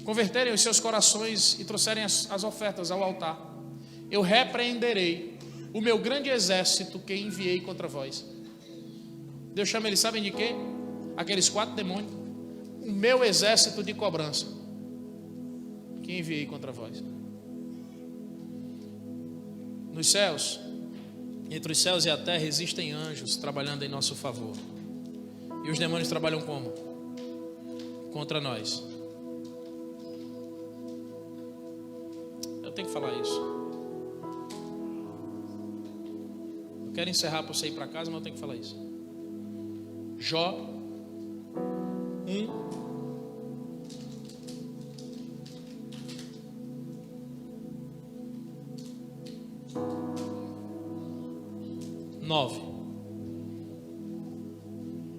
converterem os seus corações e trouxerem as ofertas ao altar, eu repreenderei o meu grande exército que enviei contra vós. Deus chama eles, sabem de quê? Aqueles 4 demônios. O meu exército de cobrança que enviei contra vós. Nos céus, entre os céus e a terra, existem anjos trabalhando em nosso favor. E os demônios trabalham como? Contra nós. Eu tenho que falar isso. Eu quero encerrar para você ir para casa, mas eu tenho que falar isso. Jó 1.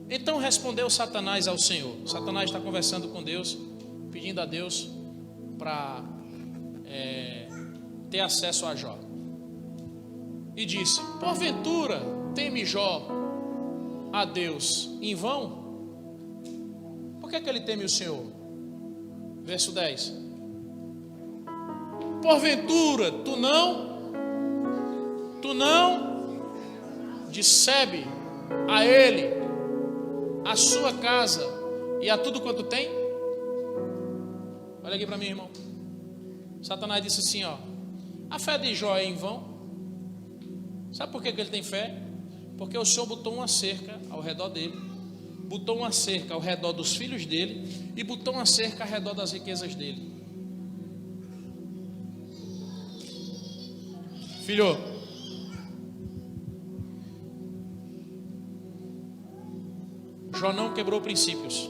Então respondeu Satanás ao Senhor. Satanás está conversando com Deus, pedindo a Deus para ter acesso a Jó. E disse: porventura teme Jó a Deus em vão? Por que ele teme o Senhor? Verso 10. Porventura tu não dissebe a ele, a sua casa e a tudo quanto tem? Olha aqui para mim, irmão. Satanás disse assim, ó: a fé de Jó é em vão. Sabe por que ele tem fé? Porque o Senhor botou uma cerca ao redor dele, botou uma cerca ao redor dos filhos dele e botou uma cerca ao redor das riquezas dele. Filho, Jó não quebrou princípios.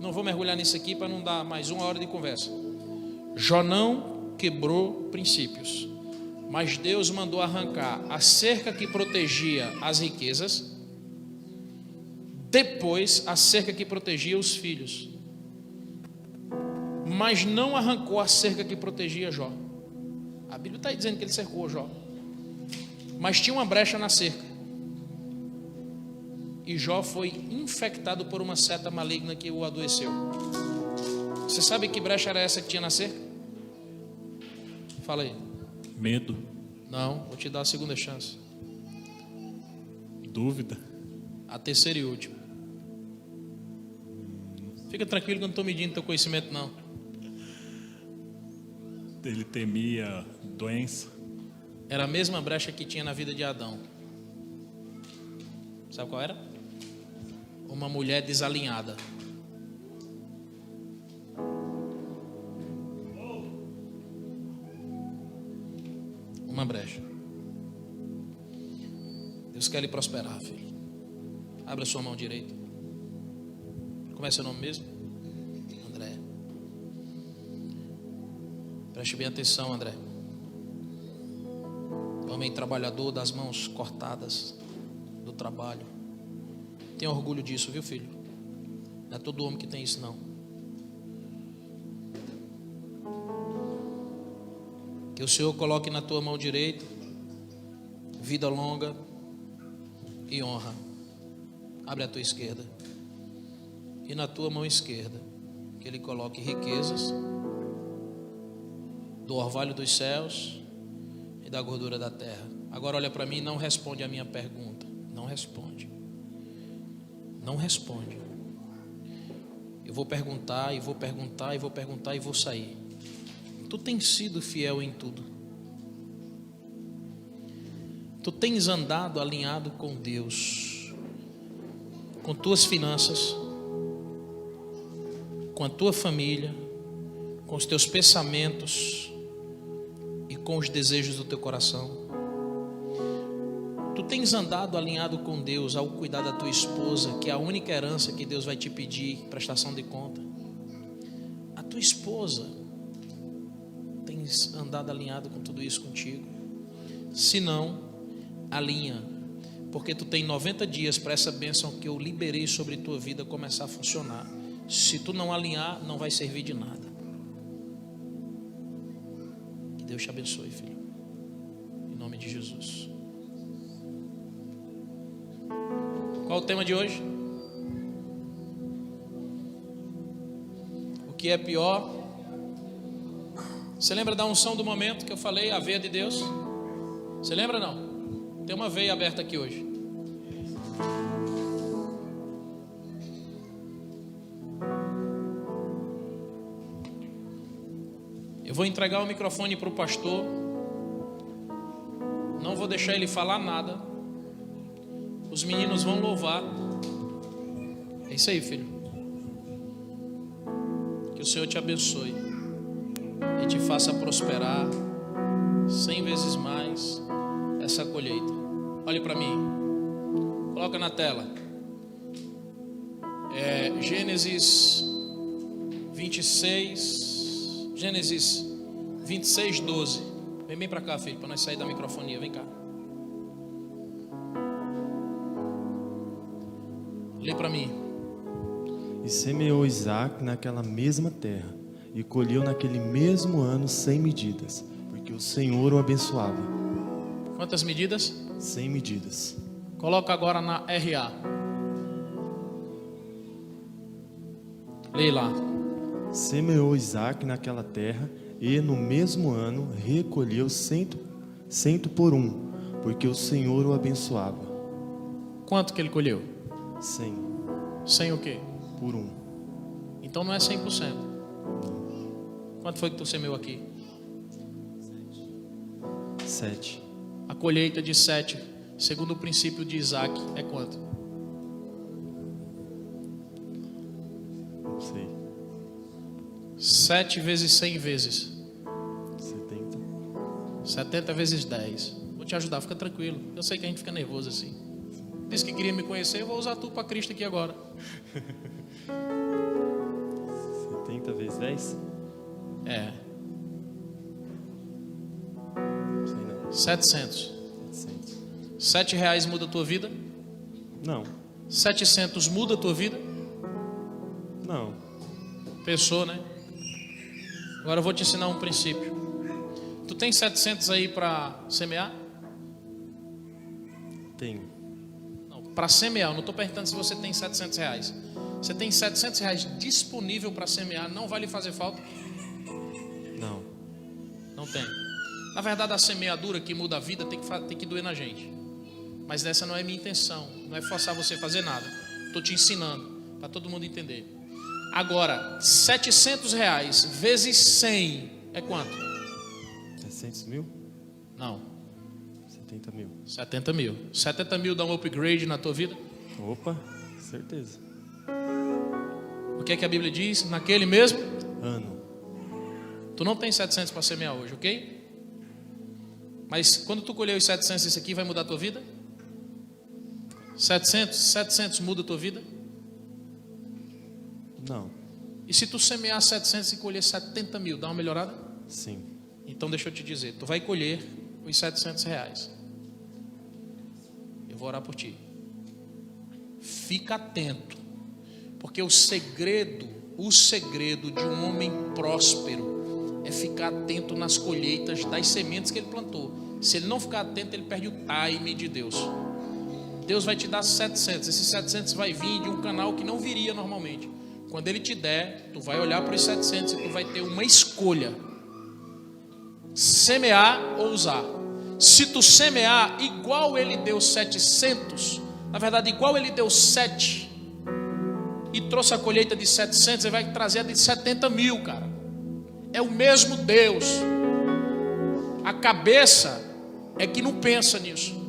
Não vou mergulhar nisso aqui para não dar mais 1 hora de conversa. Jó não quebrou princípios, mas Deus mandou arrancar a cerca que protegia as riquezas, depois a cerca que protegia os filhos, mas não arrancou a cerca que protegia Jó. A Bíblia está dizendo que ele cercou Jó, mas tinha uma brecha na cerca, e Jó foi infectado por uma seta maligna que o adoeceu. Você sabe que brecha era essa que tinha na cerca? Fala aí. Medo. Não, vou te dar a segunda chance. Dúvida. A terceira e última. Fica tranquilo que eu não estou medindo teu conhecimento, não. Ele temia doença. Era a mesma brecha que tinha na vida de Adão. Sabe qual era? Uma mulher desalinhada. Uma brecha. Deus quer lhe prosperar, filho. Abra sua mão direita. Como é seu nome mesmo? André. Preste bem atenção, André. Homem trabalhador, das mãos cortadas do trabalho. Tenha orgulho disso, viu, filho? Não é todo homem que tem isso, não. Que o Senhor coloque na tua mão direita vida longa e honra. Abre a tua esquerda. E na tua mão esquerda que Ele coloque riquezas do orvalho dos céus e da gordura da terra. Agora olha para mim e não responde a minha pergunta. Não responde. Não responde. Eu vou perguntar, e vou perguntar, e vou perguntar, e vou sair. Tu tens sido fiel em tudo. Tu tens andado alinhado com Deus, com tuas finanças, com a tua família, com os teus pensamentos e com os desejos do teu coração. Tu tens andado alinhado com Deus ao cuidar da tua esposa, que é a única herança que Deus vai te pedir, prestação de conta. A tua esposa, tens andado alinhado com tudo isso contigo? Se não, alinha, porque tu tem 90 dias para essa bênção que eu liberei sobre tua vida começar a funcionar. Se tu não alinhar, não vai servir de nada. Que Deus te abençoe, filho. Em nome de Jesus. Qual o tema de hoje? O que é pior? Você lembra da unção do momento que eu falei, a veia de Deus? Você lembra não? Tem uma veia aberta aqui hoje. Eu vou entregar o microfone para o pastor. Não vou deixar ele falar nada. Os meninos vão louvar. É isso aí, filho. Que o Senhor te abençoe e te faça prosperar 100 vezes mais essa colheita. Olhe para mim. Coloca na tela. Gênesis 26. Gênesis 26, 12. Vem bem para cá, filho, para nós sair da microfonia. Vem cá. Lê para mim. E semeou Isaac naquela mesma terra, e colheu naquele mesmo ano 100 medidas, porque o Senhor o abençoava. Quantas medidas? 100 medidas. Coloca agora na RA. Lê lá. Semeou Isaac naquela terra, e no mesmo ano recolheu 100 por um, porque o Senhor o abençoava. Quanto que ele colheu? 100 100 o quê? por um. Então não é 100%. Quanto foi que tu semeou aqui? 7. A colheita de 7, segundo o princípio de Isaac, é quanto? Não sei. 7 vezes 100 vezes 70. 70 vezes 10. Vou te ajudar, fica tranquilo. Eu sei que a gente fica nervoso assim. Disse que queria me conhecer, eu vou usar tu para Cristo aqui agora. 70 vezes 10? É, Não sei não. 700. 700. 7 reais muda a tua vida? Não. 700 muda a tua vida? Não. Pensou, né? Agora eu vou te ensinar um princípio. Tu tem 700 aí para semear? Tenho. Não, para semear. Eu não estou perguntando se você tem 700 reais. Você tem 700 reais disponível para semear, não vai lhe fazer falta? Não. Não tem. Na verdade, a semeadura que muda a vida tem que doer na gente. Mas essa não é minha intenção. Não é forçar você a fazer nada. Estou te ensinando para todo mundo entender. Agora, 700 reais vezes 100 é quanto? 700 mil? Não, 70 mil. 70 mil. 70 mil dá um upgrade na tua vida? Opa, certeza. O que é que a Bíblia diz? Naquele mesmo? Ano. Tu não tem 700 para semear hoje, ok? Mas quando tu colher os 700, isso aqui vai mudar a tua vida? 700 muda a tua vida? Não. E se tu semear 700 e colher 70 mil, dá uma melhorada? Sim. Então deixa eu te dizer, tu vai colher os 700 reais. Eu vou orar por ti. Fica atento, porque o segredo de um homem próspero é ficar atento nas colheitas das sementes que ele plantou. Se ele não ficar atento, ele perde o time de Deus. Deus vai te dar 700. Esses 700 vai vir de um canal que não viria normalmente. Quando ele te der, tu vai olhar para os 700 e tu vai ter uma escolha: semear ou usar. Se tu semear igual ele deu 700, na verdade igual ele deu 7 e trouxe a colheita de 700, ele vai trazer a de 70 mil, cara. É o mesmo Deus. A cabeça é que não pensa nisso.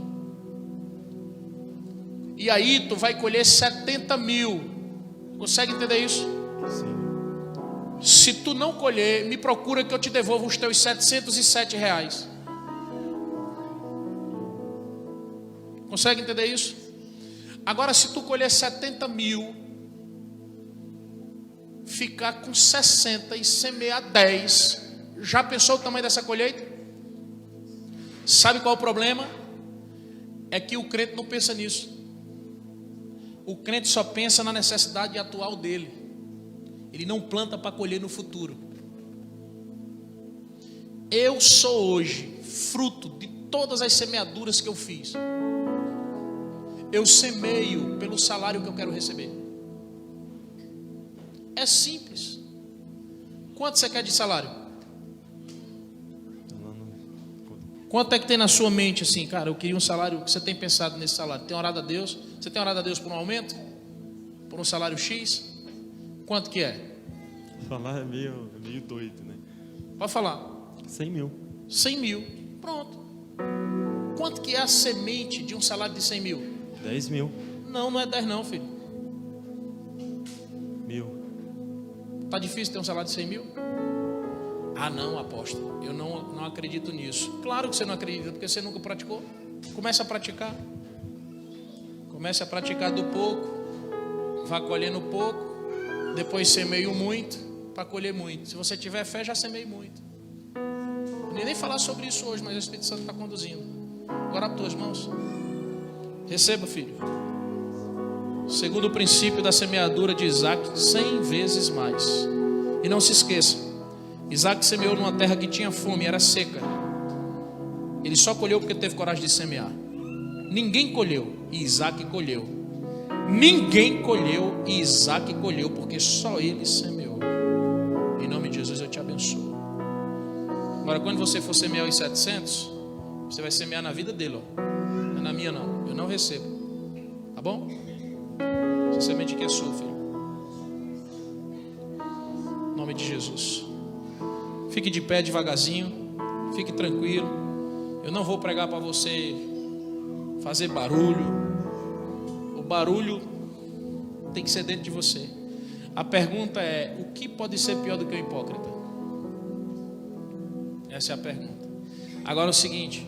E aí tu vai colher 70 mil. Consegue entender isso? Sim. Se tu não colher, me procura que eu te devolvo os teus 707 reais. Consegue entender isso? Agora, se tu colher 70 mil, ficar com 60 e semear 10, já pensou o tamanho dessa colheita? Sabe qual é o problema? é que o crente não pensa nisso. O crente só pensa na necessidade atual dele. Ele não planta para colher no futuro. Eu sou hoje fruto de todas as semeaduras que eu fiz. Eu semeio pelo salário que eu quero receber. É simples. Quanto você quer de salário? Quanto é que tem na sua mente assim, cara, eu queria um salário, o que você tem pensado nesse salário? Tem orado a Deus? Você tem orado a Deus por um aumento? Por um salário X? Quanto que é? Falar é meio doido, né? Pode falar. 100 mil. 100 mil. Pronto. Quanto que é a semente de um salário de 100 mil? 10 mil. Não é 10 não, filho. 1000. Tá difícil ter um salário de 100 mil? Ah não, apóstolo, eu não acredito nisso. Claro que você não acredita, porque você nunca praticou. Comece a praticar. Comece a praticar do pouco. Vá colhendo pouco. Depois semeio muito para colher muito. Se você tiver fé, já semeie muito. Eu nem falar sobre isso hoje, mas o Espírito Santo está conduzindo. Agora as tuas mãos. Receba, filho. Segundo o princípio da semeadura de Isaac, 100 vezes mais. E não se esqueça, Isaac semeou numa terra que tinha fome, era seca. Ele só colheu porque teve coragem de semear. Ninguém colheu e Isaac colheu. Ninguém colheu e Isaac colheu, porque só ele semeou. Em nome de Jesus eu te abençoo. Agora quando você for semear os 700, você vai semear na vida dele, ó. Não é na minha não, eu não recebo. Tá bom? Essa semente aqui é sua, filho. Em nome de Jesus. Fique de pé devagarzinho. Fique tranquilo. Eu não vou pregar para você fazer barulho. O barulho tem que ser dentro de você. A pergunta é: o que pode ser pior do que o hipócrita? Essa é a pergunta. Agora é o seguinte: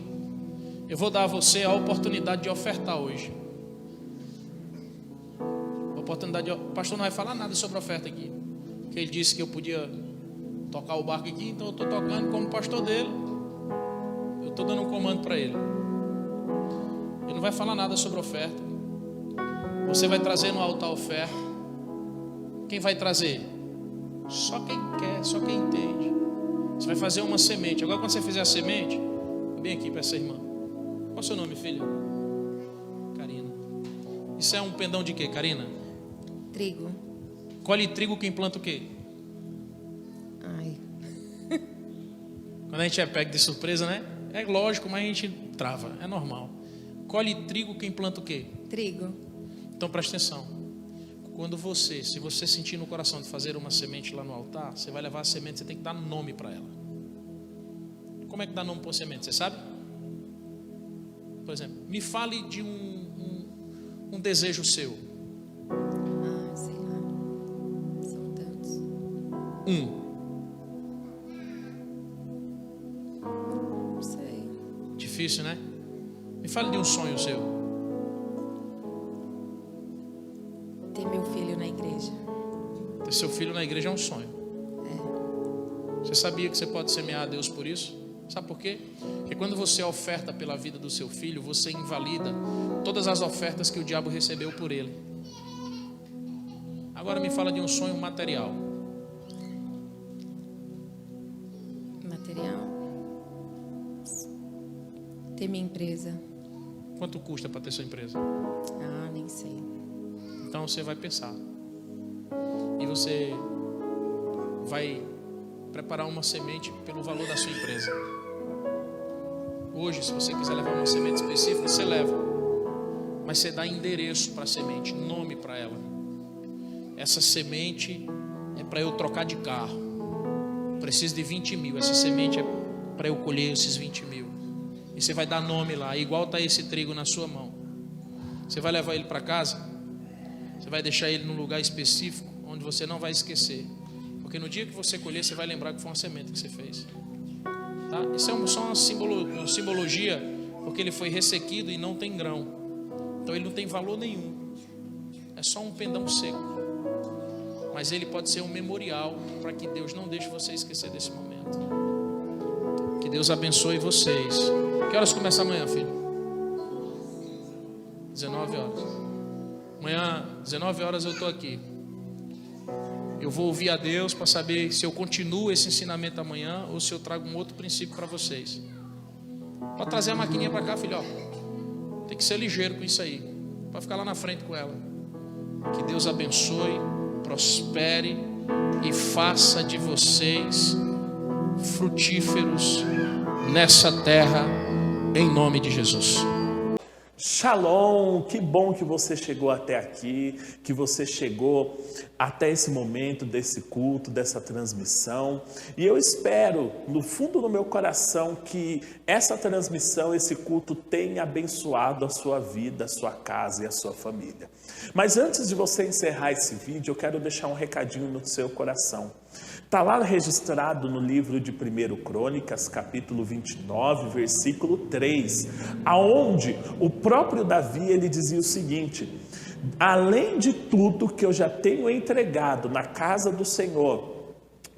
eu vou dar a você a oportunidade de ofertar hoje. O pastor não vai falar nada sobre oferta aqui, porque ele disse que eu podia tocar o barco aqui, então eu estou tocando como pastor dele. Eu estou dando um comando para ele. Ele não vai falar nada sobre oferta. Você vai trazer no altar a oferta. Quem vai trazer? Só quem quer, só quem entende. Você vai fazer uma semente. Agora quando você fizer a semente, vem aqui para essa irmã. Qual é o seu nome, filha? Karina. Isso é um pendão de quê, Karina? Trigo. Colhe trigo quem planta o quê? Ai. Quando a gente é pego de surpresa, né? É lógico, mas a gente trava, é normal. Colhe trigo quem planta o quê? Trigo. Então presta atenção. Se você sentir no coração de fazer uma semente lá no altar, você vai levar a semente, você tem que dar nome para ela. Como é que dá nome para uma semente? Você sabe? Por exemplo, me fale de um desejo seu. Ah, sei lá. São tantos. Não sei. Difícil, né? Me fale de um sonho seu. Ter meu filho na igreja. Ter seu filho na igreja é um sonho. É. Você sabia que você pode semear a Deus por isso? Sabe por quê? Porque quando você oferta pela vida do seu filho, você invalida todas as ofertas que o diabo recebeu por ele. Agora me fala de um sonho material. Material. Ter minha empresa. Quanto custa para ter sua empresa? Ah, nem sei. Então você vai pensar. E você vai preparar uma semente pelo valor da sua empresa. Hoje, se você quiser levar uma semente específica, você leva. Mas você dá endereço para a semente, nome para ela. Essa semente é para eu trocar de carro. Preciso de 20 mil. Essa semente é para eu colher esses 20 mil. E você vai dar nome lá, igual está esse trigo na sua mão. Você vai levar ele para casa. Você vai deixar ele num lugar específico, onde você não vai esquecer. Porque no dia que você colher, você vai lembrar que foi uma semente que você fez. Tá? Isso é só uma simbologia, porque ele foi ressequido e não tem grão. Então ele não tem valor nenhum. É só um pendão seco. Mas ele pode ser um memorial para que Deus não deixe você esquecer desse momento. Que Deus abençoe vocês. Que horas começa amanhã, filho? 19 horas. Amanhã, 19 horas eu estou aqui. Eu vou ouvir a Deus para saber se eu continuo esse ensinamento amanhã ou se eu trago um outro princípio para vocês. Pode trazer a maquininha para cá, filho. Tem que ser ligeiro com isso aí. Pode ficar lá na frente com ela. Que Deus abençoe, prospere e faça de vocês frutíferos nessa terra, em nome de Jesus. Shalom, que bom que você chegou até aqui, que você chegou até esse momento desse culto, dessa transmissão. E eu espero, no fundo do meu coração, que essa transmissão, esse culto tenha abençoado a sua vida, a sua casa e a sua família. Mas antes de você encerrar esse vídeo, eu quero deixar um recadinho no seu coração. Está lá registrado no livro de 1 Crônicas, capítulo 29, versículo 3, aonde o próprio Davi, ele dizia o seguinte: além de tudo que eu já tenho entregado na casa do Senhor,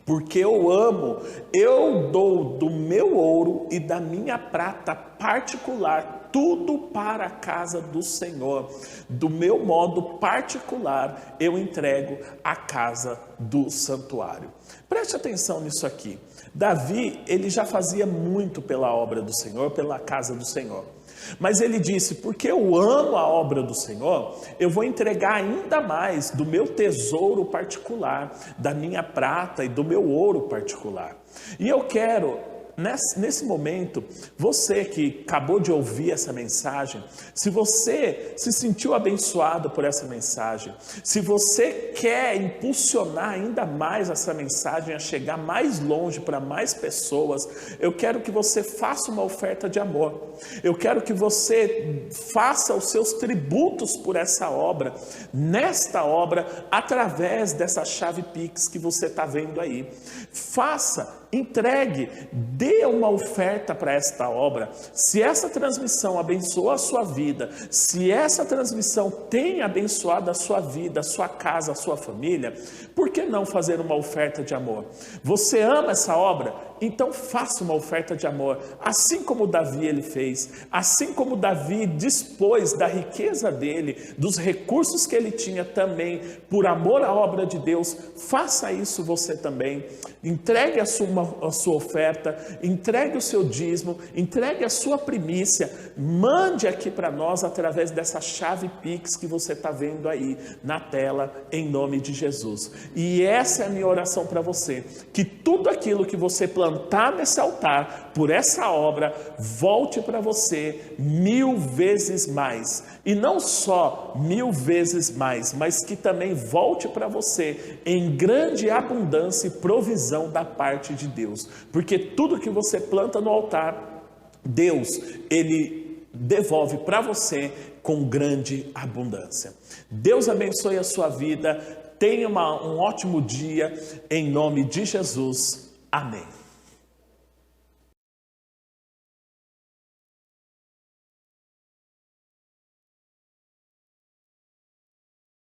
porque eu amo, eu dou do meu ouro e da minha prata particular, tudo para a casa do Senhor. Do meu modo particular, eu entrego a casa do santuário. Preste atenção nisso aqui. Davi, ele já fazia muito pela obra do Senhor, pela casa do Senhor. Mas ele disse: porque eu amo a obra do Senhor, eu vou entregar ainda mais do meu tesouro particular, da minha prata e do meu ouro particular. E eu quero, nesse momento, você que acabou de ouvir essa mensagem, se você se sentiu abençoado por essa mensagem, se você quer impulsionar ainda mais essa mensagem a chegar mais longe para mais pessoas, eu quero que você faça uma oferta de amor. Eu quero que você faça os seus tributos por essa obra, nesta obra, através dessa chave Pix que você está vendo aí. Faça, entregue, dê uma oferta para esta obra. Se essa transmissão abençoou a sua vida, se essa transmissão tem abençoado a sua vida, a sua casa, a sua família, por que não fazer uma oferta de amor? Você ama essa obra? Então faça uma oferta de amor, assim como Davi ele fez, assim como Davi dispôs da riqueza dele, dos recursos que ele tinha também, por amor à obra de Deus. Faça isso você também. Entregue a sua oferta, entregue o seu dízimo, entregue a sua primícia, mande aqui para nós através dessa chave Pix que você está vendo aí na tela, em nome de Jesus. E essa é a minha oração para você, que tudo aquilo que você plantar nesse altar, por essa obra, volte para você 1000 vezes mais. E não só 1000 vezes mais, mas que também volte para você em grande abundância e provisão da parte de Deus. Porque tudo que você planta no altar, Deus, Ele devolve para você com grande abundância. Deus abençoe a sua vida. Tenha um ótimo dia, em nome de Jesus. Amém.